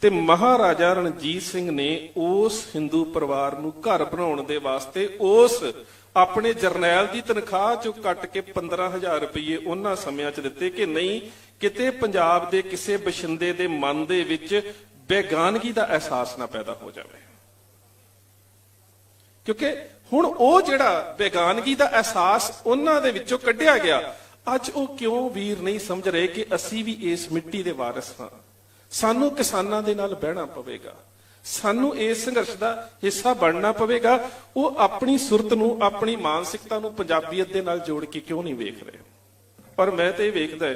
ਤੇ ਮਹਾਰਾਜਾ ਰਣਜੀਤ ਸਿੰਘ ਨੇ ਉਸ ਹਿੰਦੂ ਪਰਿਵਾਰ ਨੂੰ ਘਰ ਬਣਾਉਣ ਦੇ ਵਾਸਤੇ ਉਸ ਆਪਣੇ ਜਰਨੈਲ ਦੀ ਤਨਖਾਹ ਚੋਂ ਕੱਟ ਕੇ 15,000 ਰੁਪਏ ਉਹਨਾਂ ਸਮਿਆਂ 'ਚ ਦਿੱਤੇ ਕਿ ਨਹੀਂ ਕਿਤੇ ਪੰਜਾਬ ਦੇ ਕਿਸੇ ਬਸ਼ਿੰਦੇ ਦੇ ਮਨ ਦੇ ਵਿੱਚ ਬੇਗਾਨਗੀ ਦਾ ਅਹਿਸਾਸ ਨਾ ਪੈਦਾ ਹੋ ਜਾਵੇ, ਕਿਉਂਕਿ ਹੁਣ ਉਹ ਜਿਹੜਾ ਬੇਗਾਨਗੀ ਦਾ ਅਹਿਸਾਸ ਉਹਨਾਂ ਦੇ ਵਿੱਚੋਂ ਕੱਢਿਆ ਗਿਆ, ਅੱਜ ਉਹ ਕਿਉਂ ਵੀਰ ਨਹੀਂ ਸਮਝ ਰਹੇ ਕਿ ਅਸੀਂ ਵੀ ਇਸ ਮਿੱਟੀ ਦੇ ਵਾਰਿਸ ਹਾਂ, ਸਾਨੂੰ ਕਿਸਾਨਾਂ ਦੇ ਨਾਲ ਬਹਿਣਾ ਪਵੇਗਾ, ਸਾਨੂੰ ਇਸ ਸੰਘਰਸ਼ ਦਾ ਹਿੱਸਾ ਬਣਨਾ ਪਵੇਗਾ। ਉਹ ਆਪਣੀ ਸੁਰਤ ਨੂੰ, ਆਪਣੀ ਮਾਨਸਿਕਤਾ ਨੂੰ ਪੰਜਾਬੀਅਤ ਦੇ ਨਾਲ ਜੋੜ ਕੇ ਕਿਉਂ ਨਹੀਂ ਵੇਖ ਰਹੇ? ਪਰ ਮੈਂ ਤੇ ਇਹ ਵੇਖਦਾ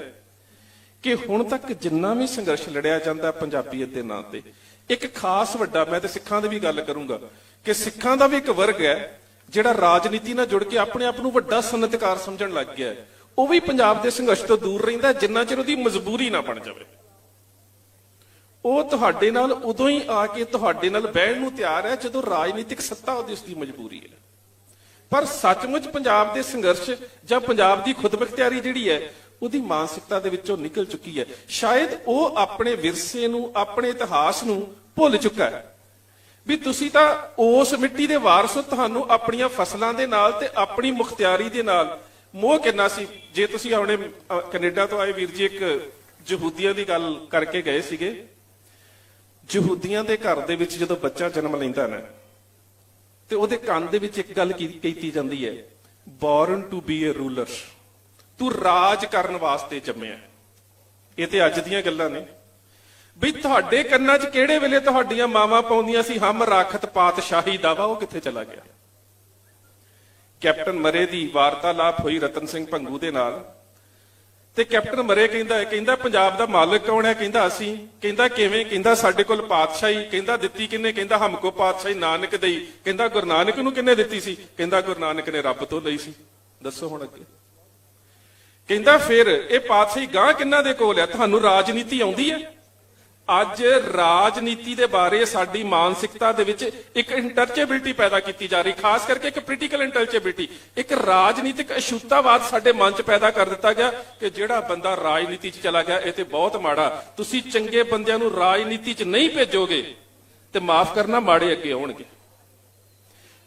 ਕਿ ਹੁਣ ਤੱਕ ਜਿੰਨਾ ਵੀ ਸੰਘਰਸ਼ ਲੜਿਆ ਜਾਂਦਾ ਪੰਜਾਬੀਅਤ ਦੇ ਨਾਂ ਤੇ, ਇੱਕ ਖਾਸ ਵੱਡਾ, ਮੈਂ ਤੇ ਸਿੱਖਾਂ ਦੀ ਵੀ ਗੱਲ ਕਰੂੰਗਾ ਕਿ ਸਿੱਖਾਂ ਦਾ ਵੀ ਇੱਕ ਵਰਗ ਹੈ ਜਿਹੜਾ ਰਾਜਨੀਤੀ ਨਾਲ ਜੁੜ ਕੇ ਆਪਣੇ ਆਪ ਨੂੰ ਵੱਡਾ ਸਨਅਤਕਾਰ ਸਮਝਣ ਲੱਗ ਗਿਆ ਹੈ। ਉਹ ਵੀ ਪੰਜਾਬ ਦੇ ਸੰਘਰਸ਼ ਤੋਂ ਦੂਰ ਰਹਿੰਦਾ ਜਿੰਨਾ ਚਿਰ ਉਹਦੀ ਮਜਬੂਰੀ ਨਾ ਬਣ ਜਾਵੇ। ਉਹ ਤੁਹਾਡੇ ਨਾਲ ਉਦੋਂ ਹੀ ਆ ਕੇ ਤੁਹਾਡੇ ਨਾਲ ਬਹਿਣ ਨੂੰ ਤਿਆਰ ਹੈ ਜਦੋਂ ਰਾਜਨੀਤਿਕ ਸੱਤਾ ਉਹਦੀ ਉਸਦੀ ਮਜਬੂਰੀ ਹੈ। ਪਰ ਸੱਚਮੁੱਚ ਪੰਜਾਬ ਦੇ ਸੰਘਰਸ਼ ਜਾਂ ਪੰਜਾਬ ਦੀ ਖੁਦਮੁਖਤਿਆਰੀ ਜਿਹੜੀ ਹੈ ਉਹਦੀ ਮਾਨਸਿਕਤਾ ਦੇ ਵਿੱਚੋਂ ਨਿਕਲ ਚੁੱਕੀ ਹੈ। ਸ਼ਾਇਦ ਉਹ ਆਪਣੇ ਵਿਰਸੇ ਨੂੰ, ਆਪਣੇ ਇਤਿਹਾਸ ਨੂੰ ਭੁੱਲ ਚੁੱਕਾ ਹੈ ਵੀ ਤੁਸੀਂ ਤਾਂ ਉਸ ਮਿੱਟੀ ਦੇ ਵਾਰਸ ਹੋ। ਤੁਹਾਨੂੰ ਆਪਣੀਆਂ ਫਸਲਾਂ ਦੇ ਨਾਲ ਤੇ ਆਪਣੀ ਮੁਖਤਿਆਰੀ ਦੇ ਨਾਲ ਮੋਹ ਕਿੰਨਾ ਸੀ। ਜੇ ਤੁਸੀਂ ਆਪਣੇ ਕੈਨੇਡਾ ਤੋਂ ਆਏ ਵੀਰ ਜੀ ਇੱਕ ਯਹੂਦੀਆਂ ਦੀ ਗੱਲ ਕਰਕੇ ਗਏ ਸੀਗੇ। ਯਹੂਦੀਆਂ ਦੇ ਘਰ ਦੇ ਵਿੱਚ ਜਦੋਂ ਬੱਚਾ ਜਨਮ ਲੈਂਦਾ ਨਾ ਤੇ ਉਹਦੇ ਕੰਨ ਦੇ ਵਿੱਚ ਇੱਕ ਗੱਲ ਕੀਤੀ ਜਾਂਦੀ ਹੈ, born to be a ruler. ਤੂੰ ਰਾਜ ਕਰਨ ਵਾਸਤੇ ਜੰਮਿਆ। ਇਹ ਤੇ ਅੱਜ ਦੀਆਂ ਗੱਲਾਂ ਨੇ ਵੀ ਤੁਹਾਡੇ ਕੰਨਾਂ 'ਚ ਕਿਹੜੇ ਵੇਲੇ ਤੁਹਾਡੀਆਂ ਮਾਵਾਂ ਪਾਉਂਦੀਆਂ ਸੀ ਹਮ ਰਾਖਤ ਪਾਤਸ਼ਾਹੀ ਦਾਵਾ, ਉਹ ਕਿੱਥੇ ਚਲਾ ਗਿਆ? ਕੈਪਟਨ ਮਰੇ ਦੀ ਵਾਰਤਾਲਾਪ ਹੋਈ ਰਤਨ ਸਿੰਘ ਭੰਗੂ ਦੇ ਨਾਲ ਤੇ ਕੈਪਟਨ ਮਰੇ ਕਹਿੰਦਾ ਪੰਜਾਬ ਦਾ ਮਾਲਕ ਕੌਣ ਹੈ? ਕਹਿੰਦਾ ਅਸੀਂ। ਕਹਿੰਦਾ ਕਿਵੇਂ? ਕਹਿੰਦਾ ਸਾਡੇ ਕੋਲ ਪਾਤਸ਼ਾਹੀ। ਕਹਿੰਦਾ ਦਿੱਤੀ ਕਿੰਨੇ? ਕਹਿੰਦਾ ਹਮਕੋ ਪਾਤਸ਼ਾਹੀ ਨਾਨਕ ਦੇਈ। ਕਹਿੰਦਾ ਗੁਰੂ ਨਾਨਕ ਨੂੰ ਕਿੰਨੇ ਦਿੱਤੀ ਸੀ? ਕਹਿੰਦਾ ਗੁਰੂ ਨਾਨਕ ਨੇ ਰੱਬ ਤੋਂ ਲਈ ਸੀ। ਦੱਸੋ ਹੁਣ ਅੱਗੇ। ਕਹਿੰਦਾ ਫਿਰ ਇਹ ਪਾਤਸ਼ਾਹੀ ਗਾਂ ਕਿੰਨਾ ਦੇ ਕੋਲ ਹੈ? ਤੁਹਾਨੂੰ ਰਾਜਨੀਤੀ ਆਉਂਦੀ ਹੈ? ਅੱਜ ਰਾਜਨੀਤੀ ਦੇ ਬਾਰੇ ਸਾਡੀ ਮਾਨਸਿਕਤਾ ਦੇ ਵਿੱਚ ਇੱਕ ਇੰਟਰਚੇਬਿਲਿਟੀ ਪੈਦਾ ਕੀਤੀ ਜਾ ਰਹੀ, ਖਾਸ ਕਰਕੇ ਇੱਕ ਪੋਲੀਟੀਕਲ ਇੰਟਰਚੇਬਿਲਿਟੀ, ਇੱਕ ਰਾਜਨੀਤਿਕ ਅਛੂਤਾਵਾਦ ਸਾਡੇ ਮਨ 'ਚ ਪੈਦਾ ਕਰ ਦਿੱਤਾ ਗਿਆ ਕਿ ਜਿਹੜਾ ਬੰਦਾ ਰਾਜਨੀਤੀ 'ਚ ਚਲਾ ਗਿਆ ਇਹ ਤੇ ਬਹੁਤ ਮਾੜਾ। ਤੁਸੀਂ ਚੰਗੇ ਬੰਦਿਆਂ ਨੂੰ ਰਾਜਨੀਤੀ 'ਚ ਨਹੀਂ ਭੇਜੋਗੇ ਤੇ ਮਾਫ ਕਰਨਾ ਮਾੜੇ ਅੱਗੇ ਆਉਣਗੇ।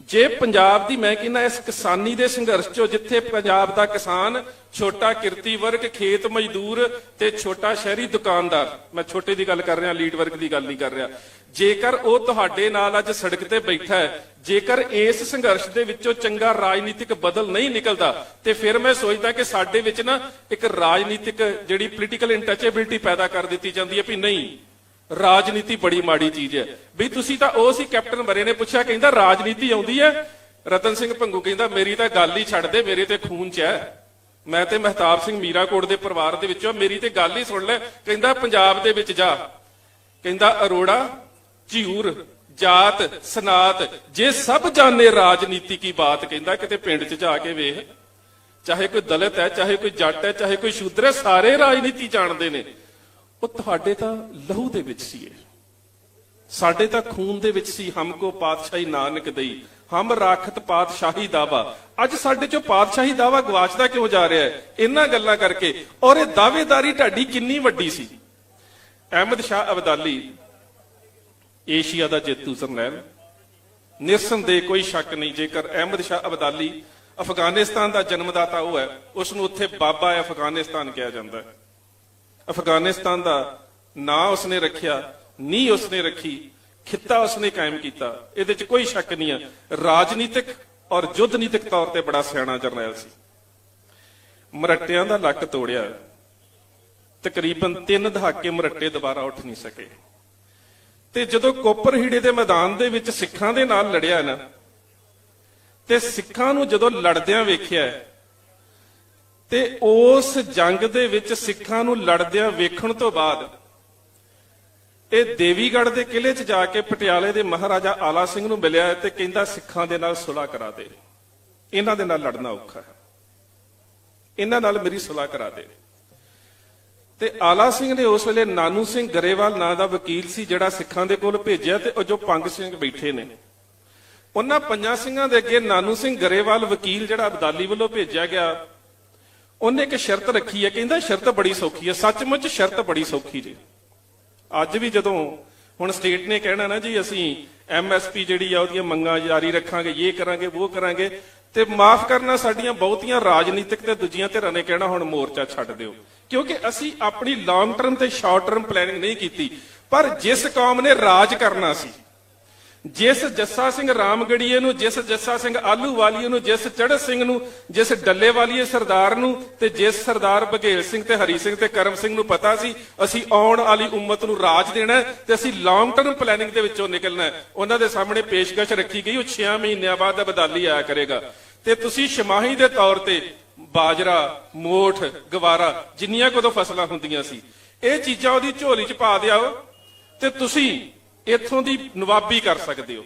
ਜੇ ਪੰਜਾਬ ਦੀ, ਮੈਂ ਕਹਿੰਦਾ ਇਸ ਕਿਸਾਨੀ ਦੇ ਸੰਘਰਸ਼ 'ਚੋਂ ਜਿੱਥੇ ਪੰਜਾਬ ਦਾ ਕਿਸਾਨ, ਛੋਟਾ ਕਿਰਤੀ ਵਰਗ, ਖੇਤ ਮਜ਼ਦੂਰ ਤੇ ਛੋਟਾ ਸ਼ਹਿਰੀ ਦੁਕਾਨਦਾਰ, ਮੈਂ ਛੋਟੇ ਦੀ ਗੱਲ ਕਰ ਰਿਹਾ, ਲੀਡ ਵਰਗ ਦੀ ਗੱਲ ਨਹੀਂ ਕਰ ਰਿਹਾ, ਜੇਕਰ ਉਹ ਤੁਹਾਡੇ ਨਾਲ ਅੱਜ ਸੜਕ ਤੇ ਬੈਠਾ ਹੈ, ਜੇਕਰ ਇਸ ਸੰਘਰਸ਼ ਦੇ ਵਿੱਚੋਂ ਚੰਗਾ ਰਾਜਨੀਤਿਕ ਬਦਲ ਨਹੀਂ ਨਿਕਲਦਾ ਤੇ ਫਿਰ ਮੈਂ ਸੋਚਦਾ ਕਿ ਸਾਡੇ ਵਿੱਚ ਨਾ ਇੱਕ ਰਾਜਨੀਤਿਕ ਜਿਹੜੀ ਪੋਲੀਟੀਕਲ ਇੰਟਰਚੇਬਿਲਿਟੀ ਪੈਦਾ ਕਰ ਦਿੱਤੀ ਜਾਂਦੀ ਹੈ ਵੀ ਨਹੀਂ, ਰਾਜਨੀਤੀ ਬੜੀ ਮਾੜੀ ਚੀਜ਼ ਹੈ। ਵੀ ਤੁਸੀਂ ਤਾਂ ਉਹ ਸੀ। ਕੈਪਟਨ ਮਰੇ ਨੇ ਪੁੱਛਿਆ, ਕਹਿੰਦਾ ਰਾਜਨੀਤੀ ਆਉਂਦੀ ਹੈ? ਰਤਨ ਸਿੰਘ ਭੰਗੂ ਕਹਿੰਦਾ ਮੇਰੀ ਤਾਂ ਗੱਲ ਹੀ ਛੱਡ ਦੇ, ਮੇਰੇ ਤੇ ਖੂਨ 'ਚ ਹੈ। ਮੈਂ ਤੇ ਮਹਿਤਾਬ ਸਿੰਘ ਮੀਰਾਕੋਟ ਦੇ ਪਰਿਵਾਰ ਦੇ ਵਿੱਚੋਂ, ਮੇਰੀ ਤੇ ਗੱਲ ਹੀ ਸੁਣ ਲੈ। ਕਹਿੰਦਾ ਪੰਜਾਬ ਦੇ ਵਿੱਚ ਜਾ, ਕਹਿੰਦਾ ਅਰੋੜਾ, ਝਿਊਰ, ਜਾਤ, ਸਨਾਤ, ਜੇ ਸਭ ਜਾਣੇ ਰਾਜਨੀਤੀ ਕੀ ਬਾਤ, ਕਹਿੰਦਾ ਕਿਤੇ ਪਿੰਡ 'ਚ ਜਾ ਕੇ ਵੇਖ, ਚਾਹੇ ਕੋਈ ਦਲਿਤ ਹੈ, ਚਾਹੇ ਕੋਈ ਜੱਟ ਹੈ, ਚਾਹੇ ਕੋਈ ਸ਼ੂਦਰ ਹੈ, ਸਾਰੇ ਰਾਜਨੀਤੀ ਜਾਣਦੇ ਨੇ। ਉਹ ਤੁਹਾਡੇ ਤਾਂ ਲਹੂ ਦੇ ਵਿੱਚ ਸੀ, ਸਾਡੇ ਤਾਂ ਖੂਨ ਦੇ ਵਿੱਚ ਸੀ। ਹਮਕੋ ਪਾਤਸ਼ਾਹੀ ਨਾਨਕ ਦੇਈ, ਹਮ ਰਾਖਤ ਪਾਤਸ਼ਾਹੀ ਦਾਵਾ। ਅੱਜ ਸਾਡੇ ਚੋਂ ਪਾਤਸ਼ਾਹੀ ਦਾਵਾ ਗਵਾਚਦਾ ਕਿਉਂ ਜਾ ਰਿਹਾ ਹੈ? ਇਹਨਾਂ ਗੱਲਾਂ ਕਰਕੇ। ਔਰ ਇਹ ਦਾਅਵੇਦਾਰੀ ਢਾਡੀ ਕਿੰਨੀ ਵੱਡੀ ਸੀ। ਅਹਿਮਦ ਸ਼ਾਹ ਅਬਦਾਲੀ ਏਸ਼ੀਆ ਦਾ ਜੇਤੂ ਜਰਨੈਲ, ਨਿਰਸੰਦੇਹ ਕੋਈ ਸ਼ੱਕ ਨਹੀਂ। ਜੇਕਰ ਅਹਿਮਦ ਸ਼ਾਹ ਅਬਦਾਲੀ ਅਫਗਾਨਿਸਤਾਨ ਦਾ ਜਨਮਦਾਤਾ ਉਹ ਹੈ, ਉਸ ਨੂੰ ਉੱਥੇ ਬਾਬਾ ਹੈ ਅਫਗਾਨਿਸਤਾਨ ਕਿਹਾ ਜਾਂਦਾ ਹੈ। ਅਫਗਾਨਿਸਤਾਨ ਦਾ ਨਾਂ ਉਸਨੇ ਰੱਖਿਆ, ਨੀਂਹ ਉਸਨੇ ਰੱਖੀ, ਖਿੱਤਾ ਉਸਨੇ ਕਾਇਮ ਕੀਤਾ, ਇਹਦੇ 'ਚ ਕੋਈ ਸ਼ੱਕ ਨਹੀਂ ਹੈ। ਰਾਜਨੀਤਿਕ ਔਰ ਯੁੱਧਨੀਤਿਕ ਤੌਰ ਤੇ ਬੜਾ ਸਿਆਣਾ ਜਰਨੈਲ ਸੀ। ਮਰੱਟਿਆਂ ਦਾ ਲੱਕ ਤੋੜਿਆ, ਤਕਰੀਬਨ 3 ਦਹਾਕੇ ਮਰੱਟੇ ਦੁਬਾਰਾ ਉੱਠ ਨਹੀਂ ਸਕੇ। ਤੇ ਜਦੋਂ ਕੋਪਰਹੀੜੇ ਦੇ ਮੈਦਾਨ ਦੇ ਵਿੱਚ ਸਿੱਖਾਂ ਦੇ ਨਾਲ ਲੜਿਆ ਨਾ, ਤੇ ਸਿੱਖਾਂ ਨੂੰ ਜਦੋਂ ਲੜਦਿਆਂ ਵੇਖਿਆ ਤੇ ਉਸ ਜੰਗ ਦੇ ਵਿੱਚ ਸਿੱਖਾਂ ਨੂੰ ਲੜਦਿਆਂ ਵੇਖਣ ਤੋਂ ਬਾਅਦ ਇਹ ਦੇਵੀਗੜ੍ਹ ਦੇ ਕਿਲੇ 'ਚ ਜਾ ਕੇ ਪਟਿਆਲੇ ਦੇ ਮਹਾਰਾਜਾ ਆਲਾ ਸਿੰਘ ਨੂੰ ਮਿਲਿਆ ਤੇ ਕਹਿੰਦਾ ਸਿੱਖਾਂ ਦੇ ਨਾਲ ਸੁਲ੍ਹਾ ਕਰਾ ਦੇ, ਇਹਨਾਂ ਦੇ ਨਾਲ ਲੜਨਾ ਔਖਾ ਹੈ, ਇਹਨਾਂ ਨਾਲ ਮੇਰੀ ਸੁਲ੍ਹਾ ਕਰਾ ਦੇ। ਤੇ ਆਲਾ ਸਿੰਘ ਨੇ ਉਸ ਵੇਲੇ ਨਾਨੂ ਸਿੰਘ ਗਰੇਵਾਲ ਨਾਂ ਦਾ ਵਕੀਲ ਸੀ ਜਿਹੜਾ ਸਿੱਖਾਂ ਦੇ ਕੋਲ ਭੇਜਿਆ। ਤੇ ਉਹ ਜੋ ਪੰਗ ਸਿੰਘ ਬੈਠੇ ਨੇ, ਉਹਨਾਂ ਪੰਜਾਂ ਸਿੰਘਾਂ ਦੇ ਅੱਗੇ ਨਾਨੂ ਸਿੰਘ ਗਰੇਵਾਲ ਵਕੀਲ ਜਿਹੜਾ ਅਬਦਾਲੀ ਵੱਲੋਂ ਭੇਜਿਆ ਗਿਆ, ਉਹਨੇ ਇੱਕ ਸ਼ਰਤ ਰੱਖੀ ਹੈ। ਕਹਿੰਦਾ ਸ਼ਰਤ ਬੜੀ ਸੌਖੀ ਹੈ। ਸੱਚਮੁੱਚ ਸ਼ਰਤ ਬੜੀ ਸੌਖੀ ਜੀ। ਅੱਜ ਵੀ ਜਦੋਂ ਹੁਣ ਸਟੇਟ ਨੇ ਕਹਿਣਾ ਨਾ ਜੀ ਅਸੀਂ MSP ਜਿਹੜੀ ਆ ਉਹਦੀਆਂ ਮੰਗਾਂ ਜਾਰੀ ਰੱਖਾਂਗੇ, ਇਹ ਕਰਾਂਗੇ, ਉਹ ਕਰਾਂਗੇ, ਤੇ ਮਾਫ ਕਰਨਾ ਸਾਡੀਆਂ ਬਹੁਤੀਆਂ ਰਾਜਨੀਤਿਕ ਤੇ ਦੂਜੀਆਂ ਧਿਰਾਂ ਨੇ ਕਹਿਣਾ ਹੁਣ ਮੋਰਚਾ ਛੱਡ ਦਿਓ, ਕਿਉਂਕਿ ਅਸੀਂ ਆਪਣੀ ਲੌਂਗ ਟਰਮ ਤੇ ਸ਼ਾਰਟ ਟਰਮ ਪਲੈਨਿੰਗ ਨਹੀਂ ਕੀਤੀ। ਪਰ ਜਿਸ ਕੌਮ ਨੇ ਰਾਜ ਕਰਨਾ ਸੀ, ਜਿਸ ਜੱਸਾ ਸਿੰਘ ਰਾਮਗੜੀਏ ਨੂੰ, ਜਿਸ ਜੱਸਾ ਸਿੰਘ ਆਲੂਵਾਲੀਏ ਨੂੰ, ਜਿਸ ਚੜ੍ਹਤ ਸਿੰਘ ਨੂੰ, ਜਿਸ ਡੱਲੇਵਾਲੀਏ ਸਰਦਾਰ ਨੂੰ ਤੇ ਜਿਸ ਸਰਦਾਰ ਬਘੇਲ ਸਿੰਘ ਤੇ ਹਰੀ ਸਿੰਘ ਤੇ ਕਰਮ ਸਿੰਘ ਨੂੰ ਪਤਾ ਸੀ ਅਸੀਂ ਆਉਣ ਵਾਲੀ ਉਮਤ ਨੂੰ ਰਾਜ ਦੇਣਾ ਹੈ ਤੇ ਅਸੀਂ ਲੌਂਗ ਟਰਮ ਪਲੈਨਿੰਗ ਦੇ ਵਿੱਚੋਂ ਨਿਕਲਣਾ ਹੈ, ਉਹਨਾਂ ਦੇ ਸਾਹਮਣੇ ਪੇਸ਼ਕਸ਼ ਰੱਖੀ ਗਈ ਉਹ 6 ਮਹੀਨਿਆਂ ਬਾਅਦ ਅਬਦਾਲੀ ਆਇਆ ਕਰੇਗਾ। ਤੇ ਤੁਸੀਂ ਛਮਾਹੀ ਦੇ ਤੌਰ ਤੇ ਬਾਜਰਾ, ਮੋਠ, ਗਵਾਰਾ, ਜਿੰਨੀਆਂ ਕੋਦੋਂ ਫਸਲਾਂ ਹੁੰਦੀਆਂ ਸੀ, ਇਹ ਚੀਜ਼ਾਂ ਉਹਦੀ ਝੋਲੀ 'ਚ ਪਾ ਦਿਆਓ ਤੇ ਤੁਸੀਂ ਇੱਥੋਂ ਦੀ ਨਵਾਬੀ ਕਰ ਸਕਦੇ ਹੋ,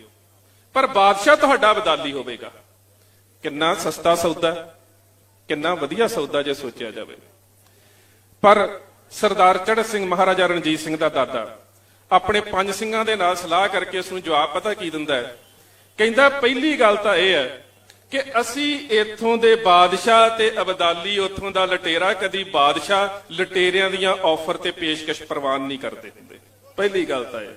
ਪਰ ਬਾਦਸ਼ਾਹ ਤੁਹਾਡਾ ਅਬਦਾਲੀ ਹੋਵੇਗਾ। ਕਿੰਨਾ ਸਸਤਾ ਸੌਦਾ, ਕਿੰਨਾ ਵਧੀਆ ਸੌਦਾ ਜੇ ਸੋਚਿਆ ਜਾਵੇ। ਪਰ ਸਰਦਾਰ ਚੜ੍ਹਤ ਸਿੰਘ ਮਹਾਰਾਜਾ ਰਣਜੀਤ ਸਿੰਘ ਦਾ ਦਾਦਾ ਆਪਣੇ 5 ਸਿੰਘਾਂ ਦੇ ਨਾਲ ਸਲਾਹ ਕਰਕੇ ਉਸ ਨੂੰ ਜਵਾਬ ਪਤਾ ਕੀ ਦਿੰਦਾ ਹੈ? ਕਹਿੰਦਾ ਪਹਿਲੀ ਗੱਲ ਤਾਂ ਇਹ ਹੈ ਕਿ ਅਸੀਂ ਇੱਥੋਂ ਦੇ ਬਾਦਸ਼ਾਹ ਤੇ ਅਬਦਾਲੀ ਉੱਥੋਂ ਦਾ ਲਟੇਰਾ ਕਦੀ ਬਾਦਸ਼ਾਹ ਲਟੇਰਿਆਂ ਦੀਆਂ ਆਫਰ ਤੇ ਪੇਸ਼ਕਸ਼ ਪ੍ਰਵਾਨ ਨਹੀਂ ਕਰਦੇ ਹੁੰਦੇ। ਪਹਿਲੀ ਗੱਲ ਤਾਂ ਇਹ,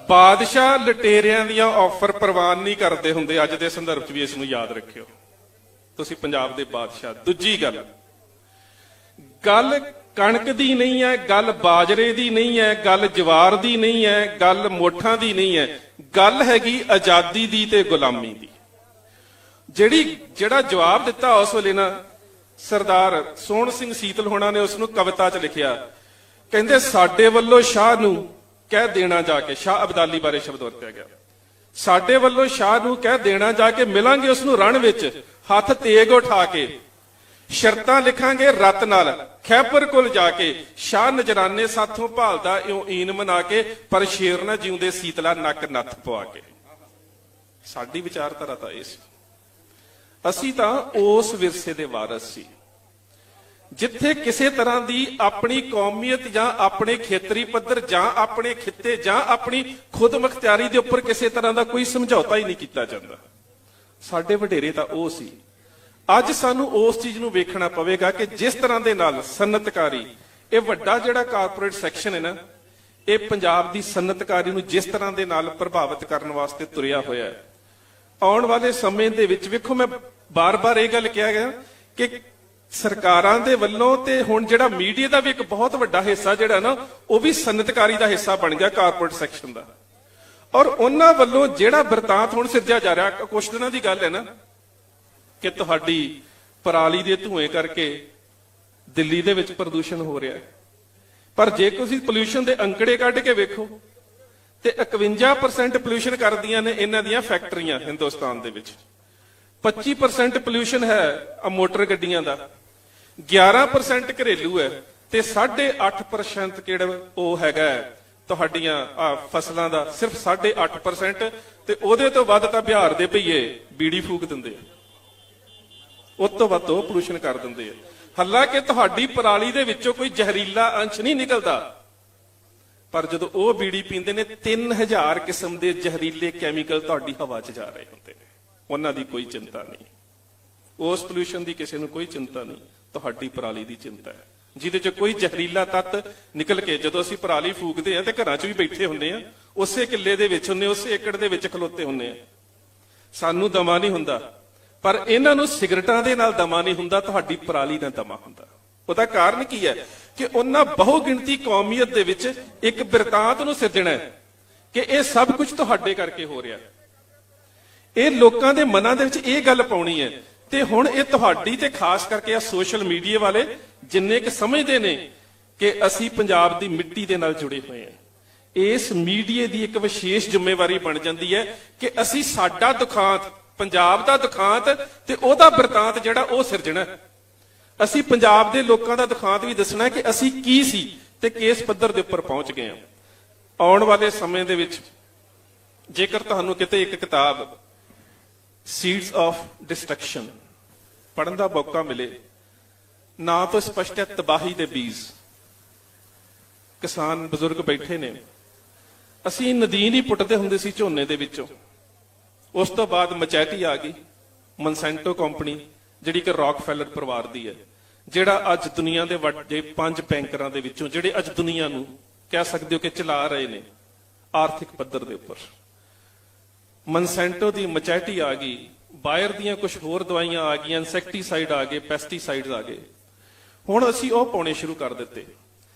ਬਾਦਸ਼ਾਹ ਲਟੇਰਿਆਂ ਦੀਆਂ ਆਫਰ ਪ੍ਰਵਾਨ ਨਹੀਂ ਕਰਦੇ ਹੁੰਦੇ। ਅੱਜ ਦੇ ਸੰਦਰਭ 'ਚ ਵੀ ਇਸ ਨੂੰ ਯਾਦ ਰੱਖਿਓ, ਤੁਸੀਂ ਪੰਜਾਬ ਦੇ ਬਾਦਸ਼ਾਹ। ਦੂਜੀ ਗੱਲ ਕਣਕ ਦੀ ਨਹੀਂ ਹੈ, ਗੱਲ ਬਾਜਰੇ ਦੀ ਨਹੀਂ ਹੈ, ਗੱਲ ਜਵਾਰ ਦੀ ਨਹੀਂ ਹੈ, ਗੱਲ ਮੋਠਾਂ ਦੀ ਨਹੀਂ ਹੈ, ਗੱਲ ਹੈਗੀ ਆਜ਼ਾਦੀ ਦੀ ਤੇ ਗੁਲਾਮੀ ਦੀ। ਜਿਹੜਾ ਜਵਾਬ ਦਿੱਤਾ ਉਸ ਵੇਲੇ ਨਾ ਸਰਦਾਰ ਸੋਹਣ ਸਿੰਘ ਸੀਤਲ ਹੋਣਾ ਨੇ ਉਸ ਨੂੰ ਕਵਿਤਾ 'ਚ ਲਿਖਿਆ। ਕਹਿੰਦੇ ਸਾਡੇ ਵੱਲੋਂ ਸ਼ਾਹ ਨੂੰ ਕਹਿ ਦੇਣਾ ਜਾ ਕੇ, ਸ਼ਾਹ ਅਬਦਾਲੀ ਬਾਰੇ ਸ਼ਬਦ ਵਰਤਿਆ ਗਿਆ, ਸਾਡੇ ਵੱਲੋਂ ਸ਼ਾਹ ਨੂੰ ਕਹਿ ਦੇਣਾ ਜਾ ਕੇ ਮਿਲਾਂਗੇ ਉਸ ਨੂੰ ਰਣ ਵਿੱਚ ਹੱਥ ਤੇਗ ਉਠਾ ਕੇ, ਸ਼ਰਤਾਂ ਲਿਖਾਂਗੇ ਰਤ ਨਾਲ ਖੈਬਰ ਕੋਲ ਜਾ ਕੇ, ਸ਼ਾਹ ਨਜਰਾਨੇ ਸਾਥੋਂ ਭਾਲਦਾ ਇਉਂ ਈਨ ਮਨਾ ਕੇ, ਪਰ ਸ਼ੇਰ ਨਾ ਜਿਉਂਦੇ ਸੀਤਲਾ ਨੱਕ ਨੱਥ ਪਵਾ ਕੇ। ਸਾਡੀ ਵਿਚਾਰਧਾਰਾ ਤਾਂ ਇਹ ਸੀ। ਅਸੀਂ ਤਾਂ ਉਸ ਵਿਰਸੇ ਦੇ ਵਾਰਸ ਸੀ ਜਿੱਥੇ ਕਿਸੇ ਤਰ੍ਹਾਂ ਦੀ ਆਪਣੀ ਕੌਮੀਅਤ ਜਾਂ ਆਪਣੇ ਖੇਤਰੀ ਪੱਧਰ ਜਾਂ ਆਪਣੇ ਖਿੱਤੇ ਜਾਂ ਆਪਣੀ ਖੁਦ ਮੁਖਤਿਆਰੀ ਦੇ ਉੱਪਰ ਕਿਸੇ ਤਰ੍ਹਾਂ ਦਾ ਕੋਈ ਸਮਝੌਤਾ ਹੀ ਨਹੀਂ ਕੀਤਾ ਜਾਂਦਾ। ਸਾਡੇ ਵਡੇਰੇ ਤਾਂ ਉਹ ਸੀ। ਅੱਜ ਸਾਨੂੰ ਉਸ ਚੀਜ਼ ਨੂੰ ਵੇਖਣਾ ਪਵੇਗਾ ਕਿ ਜਿਸ ਤਰ੍ਹਾਂ ਦੇ ਨਾਲ ਸਨਅਤਕਾਰੀ, ਇਹ ਵੱਡਾ ਜਿਹੜਾ ਕਾਰਪੋਰੇਟ ਸੈਕਸ਼ਨ ਹੈ ਨਾ, ਇਹ ਪੰਜਾਬ ਦੀ ਸਨਅਤਕਾਰੀ ਨੂੰ ਜਿਸ ਤਰ੍ਹਾਂ ਦੇ ਨਾਲ ਪ੍ਰਭਾਵਿਤ ਕਰਨ ਵਾਸਤੇ ਤੁਰਿਆ ਹੋਇਆ ਹੈ। ਆਉਣ ਵਾਲੇ ਸਮੇਂ ਦੇ ਵਿੱਚ ਵੇਖੋ, ਮੈਂ ਬਾਰ-ਬਾਰ ਇਹ ਗੱਲ ਕਿਹਾ ਗਿਆ ਕਿ ਸਰਕਾਰਾਂ ਦੇ ਵੱਲੋਂ ਤੇ ਹੁਣ ਜਿਹੜਾ ਮੀਡੀਆ ਦਾ ਵੀ ਇੱਕ ਬਹੁਤ ਵੱਡਾ ਹਿੱਸਾ ਜਿਹੜਾ ਨਾ, ਉਹ ਵੀ ਸਨਅਤਕਾਰੀ ਦਾ ਹਿੱਸਾ ਬਣ ਗਿਆ, ਕਾਰਪੋਰੇਟ ਸੈਕਸ਼ਨ ਦਾ। ਔਰ ਉਹਨਾਂ ਵੱਲੋਂ ਜਿਹੜਾ ਬਿਰਤਾਂਤ ਹੁਣ ਸਿਰਜਿਆ ਜਾ ਰਿਹਾ, ਕੁਝ ਦਿਨਾਂ ਦੀ ਗੱਲ ਹੈ ਨਾ, ਕਿ ਤੁਹਾਡੀ ਪਰਾਲੀ ਦੇ ਧੂਏ ਕਰਕੇ ਦਿੱਲੀ ਦੇ ਵਿੱਚ ਪ੍ਰਦੂਸ਼ਣ ਹੋ ਰਿਹਾ ਹੈ। ਪਰ ਜੇ ਤੁਸੀਂ ਪੋਲਿਊਸ਼ਨ ਦੇ ਅੰਕੜੇ ਕੱਢ ਕੇ ਵੇਖੋ ਤੇ 51% ਪੋਲਿਊਸ਼ਨ ਕਰਦੀਆਂ ਨੇ ਇਹਨਾਂ ਦੀਆਂ ਫੈਕਟਰੀਆਂ ਹਿੰਦੁਸਤਾਨ ਦੇ ਵਿੱਚ। 25% ਪੋਲਿਊਸ਼ਨ ਹੈ ਮੋਟਰ ਗੱਡੀਆਂ ਦਾ, 11% ਘਰੇਲੂ ਹੈ ਤੇ 8.5% ਕਿਹੜਾ ਉਹ ਹੈਗਾ ਤੁਹਾਡੀਆਂ ਫਸਲਾਂ ਦਾ, ਸਿਰਫ 8.5%। ਤੇ ਉਹਦੇ ਤੋਂ ਵੱਧ ਤਾਂ ਬਿਹਾਰ ਦੇ ਭਈਏ ਬੀੜੀ ਫੂਕ ਦਿੰਦੇ ਆ, ਉਸ ਤੋਂ ਵੱਧ ਉਹ ਪੋਲੂਸ਼ਨ ਕਰ ਦਿੰਦੇ ਆ। ਹਾਲਾਂਕਿ ਤੁਹਾਡੀ ਪਰਾਲੀ ਦੇ ਵਿੱਚੋਂ ਕੋਈ ਜ਼ਹਿਰੀਲਾ ਅੰਸ਼ ਨਹੀਂ ਨਿਕਲਦਾ, ਪਰ ਜਦੋਂ ਉਹ ਬੀੜੀ ਪੀਂਦੇ ਨੇ 3000 ਕਿਸਮ ਦੇ ਜ਼ਹਿਰੀਲੇ ਕੈਮੀਕਲ ਤੁਹਾਡੀ ਹਵਾ 'ਚ ਜਾ ਰਹੇ ਹੁੰਦੇ ਨੇ। ਉਹਨਾਂ ਦੀ ਕੋਈ ਚਿੰਤਾ ਨਹੀਂ, ਉਸ ਪੋਲੂਸ਼ਨ ਦੀ ਕਿਸੇ ਨੂੰ ਕੋਈ ਚਿੰਤਾ ਨਹੀਂ, ਤੁਹਾਡੀ ਪਰਾਲੀ ਦੀ ਚਿੰਤਾ ਹੈ, ਜਿਹਦੇ 'ਚ ਕੋਈ ਜ਼ਹਿਰੀਲਾ ਤੱਤ ਨਿਕਲ ਕੇ ਜਦੋਂ ਅਸੀਂ ਪਰਾਲੀ ਫੂਕਦੇ ਆ ਤੇ ਘਰਾਂ 'ਚ ਵੀ ਬੈਠੇ ਹੁੰਦੇ ਆ, ਉਸੇ ਕਿੱਲੇ ਦੇ ਵਿੱਚ ਹੁੰਦੇ, ਉਸੇ ਏਕੜ ਦੇ ਵਿੱਚ ਖਲੋਤੇ ਹੁੰਦੇ ਆ, ਸਾਨੂੰ ਦਮਾ ਨਹੀਂ ਹੁੰਦਾ। ਪਰ ਇਹਨਾਂ ਨੂੰ ਸਿਗਰਟਾਂ ਦੇ ਨਾਲ ਦਮਾ ਨਹੀਂ ਹੁੰਦਾ, ਤੁਹਾਡੀ ਪਰਾਲੀ ਨਾਲ ਦਮਾ ਹੁੰਦਾ। ਉਹਦਾ ਕਾਰਨ ਕੀ ਹੈ ਕਿ ਉਹਨਾਂ ਬਹੁ ਗਿਣਤੀ ਕੌਮੀਅਤ ਦੇ ਵਿੱਚ ਇੱਕ ਬਿਰਤਾਂਤ ਨੂੰ ਸਿਰਜਣਾ ਹੈ ਕਿ ਇਹ ਸਭ ਕੁਝ ਤੁਹਾਡੇ ਕਰਕੇ ਹੋ ਰਿਹਾ। ਇਹ ਲੋਕਾਂ ਦੇ ਮਨਾਂ ਦੇ ਵਿੱਚ ਇਹ ਗੱਲ ਪਾਉਣੀ ਹੈ। ਤੇ ਹੁਣ ਇਹ ਤੁਹਾਡੀ ਤੇ ਖਾਸ ਕਰਕੇ ਆ ਸੋਸ਼ਲ ਮੀਡੀਆ ਵਾਲੇ ਜਿੰਨੇ ਕਿ ਸਮਝਦੇ ਨੇ ਕਿ ਅਸੀਂ ਪੰਜਾਬ ਦੀ ਮਿੱਟੀ ਦੇ ਨਾਲ ਜੁੜੇ ਹੋਏ ਹਾਂ, ਇਸ ਮੀਡੀਆ ਦੀ ਇੱਕ ਵਿਸ਼ੇਸ਼ ਜ਼ਿੰਮੇਵਾਰੀ ਬਣ ਜਾਂਦੀ ਹੈ ਕਿ ਅਸੀਂ ਸਾਡਾ ਦੁਖਾਂਤ, ਪੰਜਾਬ ਦਾ ਦੁਖਾਂਤ ਤੇ ਉਹਦਾ ਬਿਰਤਾਂਤ ਜਿਹੜਾ ਉਹ ਸਿਰਜਣਾ। ਅਸੀਂ ਪੰਜਾਬ ਦੇ ਲੋਕਾਂ ਦਾ ਦੁਖਾਂਤ ਵੀ ਦੱਸਣਾ ਕਿ ਅਸੀਂ ਕੀ ਸੀ ਤੇ ਕਿਸ ਪੱਧਰ ਦੇ ਉੱਪਰ ਪਹੁੰਚ ਗਏ ਹਾਂ। ਆਉਣ ਵਾਲੇ ਸਮੇਂ ਦੇ ਵਿੱਚ ਜੇਕਰ ਤੁਹਾਨੂੰ ਕਿਤੇ ਇੱਕ ਕਿਤਾਬ ਸੀਡਸ ਆਫ ਡਿਸਟਰਕਸ਼ਨ ਪੜ੍ਹਨ ਦਾ ਮੌਕਾ ਮਿਲੇ, ਨਾ ਤੋਂ ਸਪਸ਼ਟ ਹੈ ਤਬਾਹੀ ਦੇ ਬੀਜ। ਕਿਸਾਨ ਬਜ਼ੁਰਗ ਬੈਠੇ ਨੇ, ਅਸੀਂ ਨਦੀਨ ਹੀ ਪੁੱਟਦੇ ਹੁੰਦੇ ਸੀ ਝੋਨੇ ਦੇ ਵਿੱਚੋਂ। ਉਸ ਤੋਂ ਬਾਅਦ ਮਚੈਟੀ ਆ ਗਈ, ਮਨਸੈਂਟੋ ਕੰਪਨੀ ਜਿਹੜੀ ਕਿ ਰੌਕਫੈਲਰ ਪਰਿਵਾਰ ਦੀ ਹੈ, ਜਿਹੜਾ ਅੱਜ ਦੁਨੀਆ ਦੇ ਵੱਡੇ 5 ਬੈਂਕਰਾਂ ਦੇ ਵਿੱਚੋਂ ਜਿਹੜੇ ਅੱਜ ਦੁਨੀਆ ਨੂੰ ਕਹਿ ਸਕਦੇ ਹੋ ਕਿ ਚਲਾ ਰਹੇ ਨੇ ਆਰਥਿਕ ਪੱਧਰ ਦੇ ਉੱਪਰ। ਮਨਸੈਂਟੋ ਦੀ ਮਚੈਟੀ ਆ ਗਈ, ਬਾਇਰ ਦੀਆਂ ਕੁਝ ਹੋਰ ਦਵਾਈਆਂ ਆ ਗਈਆਂ, ਇਨਸੈਕਟੀਸਾਈਡ ਆ ਗਏ, ਪੈਸਟੀਸਾਈਡਸ ਆ ਗਏ। ਹੁਣ ਅਸੀਂ ਉਹ ਪਾਉਣੇ ਸ਼ੁਰੂ ਕਰ ਦਿੱਤੇ।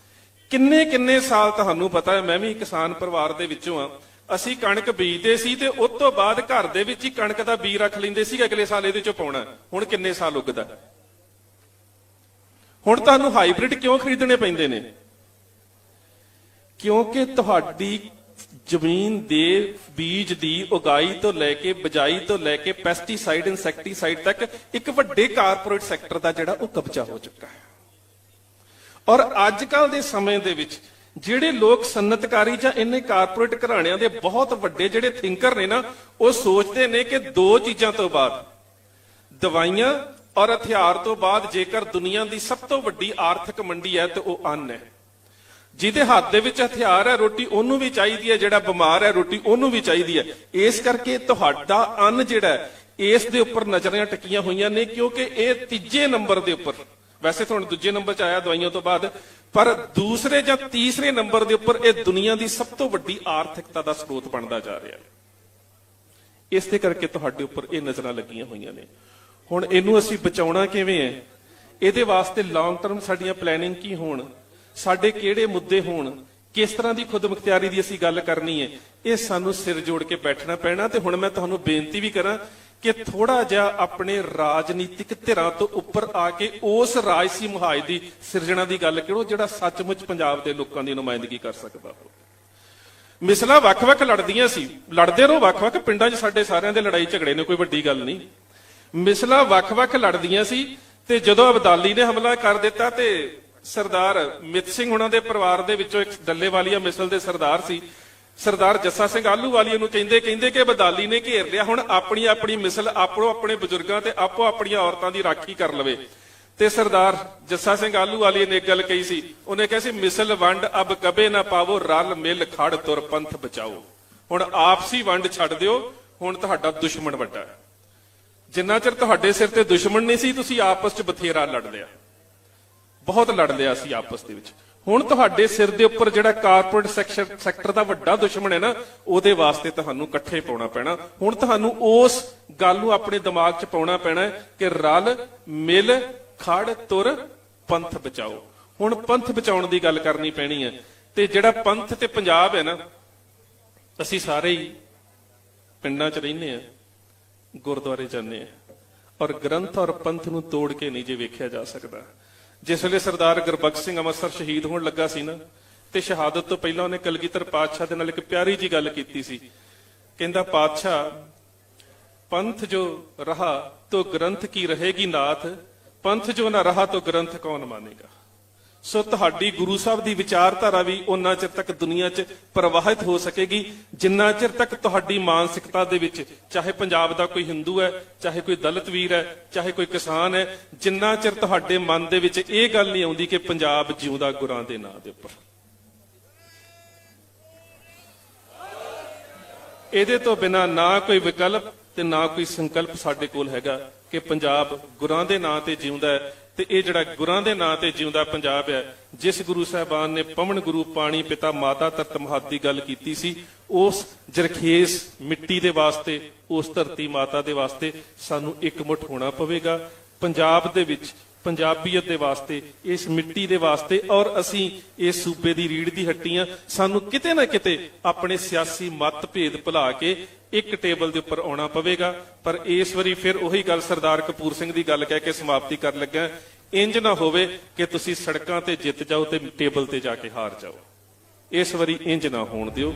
ਕਿੰਨੇ ਕਿੰਨੇ ਸਾਲ ਤੁਹਾਨੂੰ ਪਤਾ ਹੈ, ਮੈਂ ਵੀ ਕਿਸਾਨ ਪਰਿਵਾਰ ਦੇ ਵਿੱਚੋਂ ਆ, ਅਸੀਂ ਕਣਕ ਬੀਜਦੇ ਸੀ ਤੇ ਉਸ ਤੋਂ ਬਾਅਦ ਘਰ ਦੇ ਵਿੱਚ ਹੀ ਕਣਕ ਦਾ ਬੀਜ ਰੱਖ ਲੈਂਦੇ ਸੀ, ਅਗਲੇ ਸਾਲ ਇਹਦੇ ਚੋਂ ਪਾਉਣਾ। ਹੁਣ ਕਿੰਨੇ ਸਾਲ ਉੱਗਦਾ? ਹੁਣ ਤੁਹਾਨੂੰ ਹਾਈਬ੍ਰਿਡ ਕਿਉਂ ਖਰੀਦਣੇ ਪੈਂਦੇ ਨੇ? ਕਿਉਂਕਿ ਤੁਹਾਡੀ ਜ਼ਮੀਨ ਦੇ ਬੀਜ ਦੀ ਉਗਾਈ ਤੋਂ ਲੈ ਕੇ ਬਿਜਾਈ ਤੋਂ ਲੈ ਕੇ ਪੈਸਟੀਸਾਈਡ ਇਨਸੈਕਟੀਸਾਈਡ ਤੱਕ ਇੱਕ ਵੱਡੇ ਕਾਰਪੋਰੇਟ ਸੈਕਟਰ ਦਾ ਜਿਹੜਾ ਉਹ ਕਬਜ਼ਾ ਹੋ ਚੁੱਕਾ ਹੈ। ਔਰ ਅੱਜ ਕੱਲ ਦੇ ਸਮੇਂ ਦੇ ਵਿੱਚ ਜਿਹੜੇ ਲੋਕ ਸਨਅਤਕਾਰੀ ਜਾਂ ਇੰਨੇ ਕਾਰਪੋਰੇਟ ਘਰਾਣਿਆਂ ਦੇ ਬਹੁਤ ਵੱਡੇ ਜਿਹੜੇ ਥਿੰਕਰ ਨੇ ਨਾ, ਉਹ ਸੋਚਦੇ ਨੇ ਕਿ ਦੋ ਚੀਜ਼ਾਂ ਤੋਂ ਬਾਅਦ, ਦਵਾਈਆਂ ਔਰ ਹਥਿਆਰ ਤੋਂ ਬਾਅਦ, ਜੇਕਰ ਦੁਨੀਆ ਦੀ ਸਭ ਤੋਂ ਵੱਡੀ ਆਰਥਿਕ ਮੰਡੀ ਹੈ ਤੇ ਉਹ ਅੰਨ ਹੈ। ਜਿਹਦੇ ਹੱਥ ਦੇ ਵਿੱਚ ਹਥਿਆਰ ਹੈ, ਰੋਟੀ ਉਹਨੂੰ ਵੀ ਚਾਹੀਦੀ ਹੈ, ਜਿਹੜਾ ਬਿਮਾਰ ਹੈ ਰੋਟੀ ਉਹਨੂੰ ਵੀ ਚਾਹੀਦੀ ਹੈ। ਇਸ ਕਰਕੇ ਤੁਹਾਡਾ ਅੰਨ ਜਿਹੜਾ ਹੈ, ਇਸ ਦੇ ਉੱਪਰ ਨਜ਼ਰਾਂ ਟਿਕੀਆਂ ਹੋਈਆਂ ਨੇ, ਕਿਉਂਕਿ ਇਹ ਤੀਜੇ ਨੰਬਰ ਦੇ ਉੱਪਰ, ਵੈਸੇ ਤਾਂ ਹੁਣ ਦੂਜੇ ਨੰਬਰ 'ਚ ਆਇਆ ਦਵਾਈਆਂ ਤੋਂ ਬਾਅਦ, ਪਰ ਦੂਸਰੇ ਜਾਂ ਤੀਸਰੇ ਨੰਬਰ ਦੇ ਉੱਪਰ ਇਹ ਦੁਨੀਆ ਦੀ ਸਭ ਤੋਂ ਵੱਡੀ ਆਰਥਿਕਤਾ ਦਾ ਸਰੋਤ ਬਣਦਾ ਜਾ ਰਿਹਾ ਹੈ। ਇਸ ਦੇ ਕਰਕੇ ਤੁਹਾਡੇ ਉੱਪਰ ਇਹ ਨਜ਼ਰਾਂ ਲੱਗੀਆਂ ਹੋਈਆਂ ਨੇ। ਹੁਣ ਇਹਨੂੰ ਅਸੀਂ ਬਚਾਉਣਾ ਕਿਵੇਂ ਹੈ? ਇਹਦੇ ਵਾਸਤੇ ਲੌਂਗ ਟਰਮ ਸਾਡੀਆਂ ਪਲੈਨਿੰਗ ਕੀ ਹੋਣ, ਸਾਡੇ ਕਿਹੜੇ ਮੁੱਦੇ ਹੋਣ, ਕਿਸ ਤਰ੍ਹਾਂ ਦੀ ਖੁਦਮੁਖਤਿਆਰੀ ਦੀ ਅਸੀਂ ਗੱਲ ਕਰਨੀ ਹੈ, ਇਹ ਸਾਨੂੰ ਸਿਰ ਜੋੜ ਕੇ ਬੈਠਣਾ ਪੈਣਾ। ਤੇ ਹੁਣ ਮੈਂ ਤੁਹਾਨੂੰ ਬੇਨਤੀ ਵੀ ਕਰਾਂ ਕਿ ਥੋੜਾ ਜਿਹਾ ਆਪਣੇ ਰਾਜਨੀਤਿਕ ਧਿਰਾਂ ਤੋਂ ਉੱਪਰ ਆ ਕੇ ਉਸ ਰਾਜਸੀ ਮੁਹਾਜ਼ ਦੀ ਸਿਰਜਣਾ ਦੀ ਗੱਲ ਕਰੋ, ਜਿਹੜਾ ਸੱਚਮੁੱਚ ਪੰਜਾਬ ਦੇ ਲੋਕਾਂ ਦੀ ਨੁਮਾਇੰਦਗੀ ਕਰ ਸਕਦਾ ਹੋ। ਮਿਸਲਾਂ ਵੱਖ-ਵੱਖ ਲੜਦੀਆਂ ਸੀ, ਲੜਦੇ ਰਹੋ, ਵੱਖ-ਵੱਖ ਪਿੰਡਾਂ 'ਚ ਸਾਡੇ ਸਾਰਿਆਂ ਦੇ ਲੜਾਈ ਝਗੜੇ ਨੇ, ਕੋਈ ਵੱਡੀ ਗੱਲ ਨਹੀਂ। ਮਿਸਲਾਂ ਵੱਖ-ਵੱਖ ਲੜਦੀਆਂ ਸੀ ਤੇ ਜਦੋਂ ਅਬਦਾਲੀ ਨੇ ਹਮਲਾ ਕਰ ਦਿੱਤਾ ਤੇ ਸਰਦਾਰ ਮਿੱਤ ਸਿੰਘ ਹੁਣਾਂ ਦੇ ਪਰਿਵਾਰ ਦੇ ਵਿੱਚੋਂ ਇੱਕ ਡੱਲੇਵਾਲੀਆ ਮਿਸਲ ਦੇ ਸਰਦਾਰ ਸੀ, ਸਰਦਾਰ ਜੱਸਾ ਸਿੰਘ ਆਹਲੂਵਾਲੀਆ ਨੂੰ ਕਹਿੰਦੇ ਕਿ ਅਬਦਾਲੀ ਨੇ ਘੇਰ ਲਿਆ, ਹੁਣ ਆਪਣੀ ਆਪਣੀ ਮਿਸਲ ਆਪੋ ਆਪਣੇ ਬਜ਼ੁਰਗਾਂ ਤੇ ਆਪੋ ਆਪਣੀਆਂ ਔਰਤਾਂ ਦੀ ਰਾਖੀ ਕਰ ਲਵੇ। ਤੇ ਸਰਦਾਰ ਜੱਸਾ ਸਿੰਘ ਆਹਲੂਵਾਲੀਆ ਨੇ ਇੱਕ ਗੱਲ ਕਹੀ ਸੀ, ਉਹਨੇ ਕਿਹਾ ਸੀ, ਮਿਸਲ ਵੰਡ ਅਬ ਕਬੇ ਨਾ ਪਾਵੋ, ਰਲ ਮਿਲ ਖੜ ਤੁਰ ਪੰਥ ਬਚਾਓ। ਹੁਣ ਆਪਸੀ ਵੰਡ ਛੱਡ ਦਿਓ, ਹੁਣ ਤੁਹਾਡਾ ਦੁਸ਼ਮਣ ਵੱਡਾ ਹੈ। ਜਿੰਨਾ ਚਿਰ ਤੁਹਾਡੇ ਸਿਰ ਤੇ ਦੁਸ਼ਮਣ ਨਹੀਂ ਸੀ, ਤੁਸੀਂ ਆਪਸ 'ਚ ਬਥੇਰਾ ਲੜ ਲਿਆ, ਬਹੁਤ ਲੜ ਲਿਆ ਸੀ ਆਪਸ ਦੇ ਵਿੱਚ। ਹੁਣ ਤੁਹਾਡੇ ਸਿਰ ਦੇ ਉੱਪਰ ਜਿਹੜਾ ਕਾਰਪੋਰੇਟ ਸੈਕਟਰ ਦਾ ਵੱਡਾ ਦੁਸ਼ਮਣ ਹੈ ਨਾ, ਉਹਦੇ ਵਾਸਤੇ ਤੁਹਾਨੂੰ ਇਕੱਠੇ ਪਾਉਣਾ ਪੈਣਾ। ਹੁਣ ਤੁਹਾਨੂੰ ਉਸ ਗੱਲ ਨੂੰ ਆਪਣੇ ਦਿਮਾਗ 'ਚ ਪਾਉਣਾ ਪੈਣਾ ਕਿ ਰਲ ਮਿਲ ਖੜ ਤੁਰ ਪੰਥ ਬਚਾਓ। ਹੁਣ ਪੰਥ ਬਚਾਉਣ ਦੀ ਗੱਲ ਕਰਨੀ ਪੈਣੀ ਹੈ। ਤੇ ਜਿਹੜਾ ਪੰਥ ਤੇ ਪੰਜਾਬ ਹੈ ਨਾ, ਅਸੀਂ ਸਾਰੇ ਹੀ ਪਿੰਡਾਂ 'ਚ ਰਹਿੰਦੇ ਆ, ਗੁਰਦੁਆਰੇ ਜਾਂਦੇ ਆ, ਔਰ ਗ੍ਰੰਥ ਔਰ ਪੰਥ ਨੂੰ ਤੋੜ ਕੇ ਨਹੀਂ ਜੇ ਵੇਖਿਆ ਜਾ ਸਕਦਾ। ਜਿਸ ਵੇਲੇ ਸਰਦਾਰ ਗੁਰਬਖਸ਼ ਸਿੰਘ ਅੰਮ੍ਰਿਤਸਰ ਸ਼ਹੀਦ ਹੋਣ ਲੱਗਾ ਸੀ ਨਾ, ਤੇ ਸ਼ਹਾਦਤ ਤੋਂ ਪਹਿਲਾਂ ਉਹਨੇ ਕਲਗੀਧਰ ਪਾਤਸ਼ਾਹ ਦੇ ਨਾਲ ਇੱਕ ਪਿਆਰੀ ਜੀ ਗੱਲ ਕੀਤੀ ਸੀ। ਕਹਿੰਦਾ, ਪਾਤਸ਼ਾਹ ਪੰਥ ਜੋ ਰਹਾ ਤੋ ਗ੍ਰੰਥ ਕੀ ਰਹੇਗੀ ਨਾਥ, ਪੰਥ ਜੋ ਨਾ ਰਹਾ ਤੋ ਗ੍ਰੰਥ ਕੌਣ ਮਾਨੇਗਾ। ਸੋ ਤੁਹਾਡੀ ਗੁਰੂ ਸਾਹਿਬ ਦੀ ਵਿਚਾਰਧਾਰਾ ਵੀ ਉਹਨਾਂ ਚਿਰ ਤੱਕ ਦੁਨੀਆ 'ਚ ਪ੍ਰਵਾਹਿਤ ਹੋ ਸਕੇਗੀ, ਜਿੰਨਾ ਚਿਰ ਤੱਕ ਤੁਹਾਡੀ ਮਾਨਸਿਕਤਾ ਦੇ ਵਿੱਚ, ਚਾਹੇ ਪੰਜਾਬ ਦਾ ਕੋਈ ਹਿੰਦੂ ਹੈ, ਚਾਹੇ ਕੋਈ ਦਲਿਤ ਵੀਰ ਹੈ, ਚਾਹੇ ਕੋਈ ਕਿਸਾਨ ਹੈ, ਜਿੰਨਾ ਚਿਰ ਤੁਹਾਡੇ ਮਨ ਦੇ ਵਿੱਚ ਇਹ ਗੱਲ ਨਹੀਂ ਆਉਂਦੀ ਕਿ ਪੰਜਾਬ ਜਿਉਂਦਾ ਗੁਰਾਂ ਦੇ ਨਾਂ ਦੇ ਉੱਪਰ। ਇਹਦੇ ਤੋਂ ਬਿਨਾਂ ਨਾ ਕੋਈ ਵਿਕਲਪ ਤੇ ਨਾ ਕੋਈ ਸੰਕਲਪ ਸਾਡੇ ਕੋਲ ਹੈਗਾ ਕਿ ਪੰਜਾਬ ਗੁਰਾਂ ਦੇ ਨਾਂ ਤੇ ਜਿਉਂਦਾ ਹੈ। ਤੇ ਇਹ ਜਿਹੜਾ ਗੁਰਾਂ ਦੇ ਨਾਂ ਤੇ ਜਿਉਂਦਾ ਪੰਜਾਬ ਹੈ, ਜਿਸ ਗੁਰੂ ਸਾਹਿਬਾਨ ਨੇ ਪਵਨ ਗੁਰੂ ਪਾਣੀ ਪਿਤਾ ਮਾਤਾ ਧਰਤ ਮਹੱਤ ਦੀ ਗੱਲ ਕੀਤੀ ਸੀ, ਉਸ ਜਰਖੇਸ ਮਿੱਟੀ ਦੇ ਵਾਸਤੇ, ਉਸ ਧਰਤੀ ਮਾਤਾ ਦੇ ਵਾਸਤੇ ਸਾਨੂੰ ਇਕਮੁੱਠ ਹੋਣਾ ਪਵੇਗਾ। ਪੰਜਾਬ ਦੇ ਵਿੱਚ ਪੰਜਾਬੀਅਤ ਦੇ ਵਾਸਤੇ, ਇਸ ਮਿੱਟੀ ਦੇ ਵਾਸਤੇ, ਔਰ ਅਸੀਂ ਇਸ ਸੂਬੇ ਦੀ ਰੀੜ ਦੀ ਹੱਡੀਆਂ, ਸਾਨੂੰ ਕਿਤੇ ਨਾ ਕਿਤੇ ਆਪਣੇ ਸਿਆਸੀ ਮਤਭੇਦ ਭੁਲਾ ਕੇ ਇੱਕ ਟੇਬਲ ਦੇ ਉੱਪਰ ਆਉਣਾ ਪਵੇਗਾ। ਪਰ ਇਸ ਵਾਰੀ ਫਿਰ ਉਹੀ ਗੱਲ ਸਰਦਾਰ ਕਪੂਰ ਸਿੰਘ ਦੀ ਗੱਲ ਕਹਿ ਕੇ ਸਮਾਪਤੀ ਕਰਨ ਲੱਗਾ, ਇੰਜ ਨਾ ਹੋਵੇ ਕਿ ਤੁਸੀਂ ਸੜਕਾਂ ਤੇ ਜਿੱਤ ਜਾਓ ਤੇ ਟੇਬਲ ਤੇ ਜਾ ਕੇ ਹਾਰ ਜਾਓ। ਇਸ ਵਾਰੀ ਇੰਜ ਨਾ ਹੋਣ ਦਿਓ।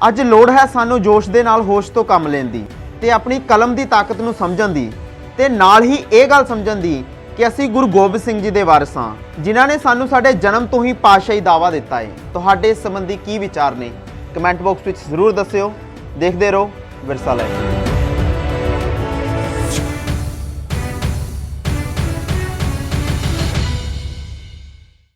ਅੱਜ ਲੋੜ ਹੈ ਸਾਨੂੰ ਜੋਸ਼ ਦੇ ਨਾਲ ਹੋਸ਼ ਤੋਂ ਕੰਮ ਲੈਣ ਦੀ ਤੇ ਆਪਣੀ ਕਲਮ ਦੀ ਤਾਕਤ ਨੂੰ ਸਮਝਣ ਦੀ, ਤੇ ਨਾਲ ਹੀ ਇਹ ਗੱਲ ਸਮਝਣ ਦੀ ਕਿ ਅਸੀਂ ਗੁਰੂ ਗੋਬਿੰਦ ਸਿੰਘ ਜੀ ਦੇ ਵਾਰਿਸ ਹਾਂ, ਜਿਨ੍ਹਾਂ ਨੇ ਸਾਨੂੰ ਸਾਡੇ ਜਨਮ ਤੋਂ ਹੀ ਪਾਤਸ਼ਾਹੀ ਦਾਅਵਾ ਦਿੱਤਾ ਹੈ। ਤੁਹਾਡੇ ਇਸ ਸੰਬੰਧੀ ਕੀ ਵਿਚਾਰ ਨੇ? ਕਮੈਂਟ ਬਾਕਸ ਵਿੱਚ ਜ਼ਰੂਰ ਦੱਸਿਓ। ਦੇਖਦੇ ਰਹੋ ਵਿਰਸਾ ਲਾਈਵ।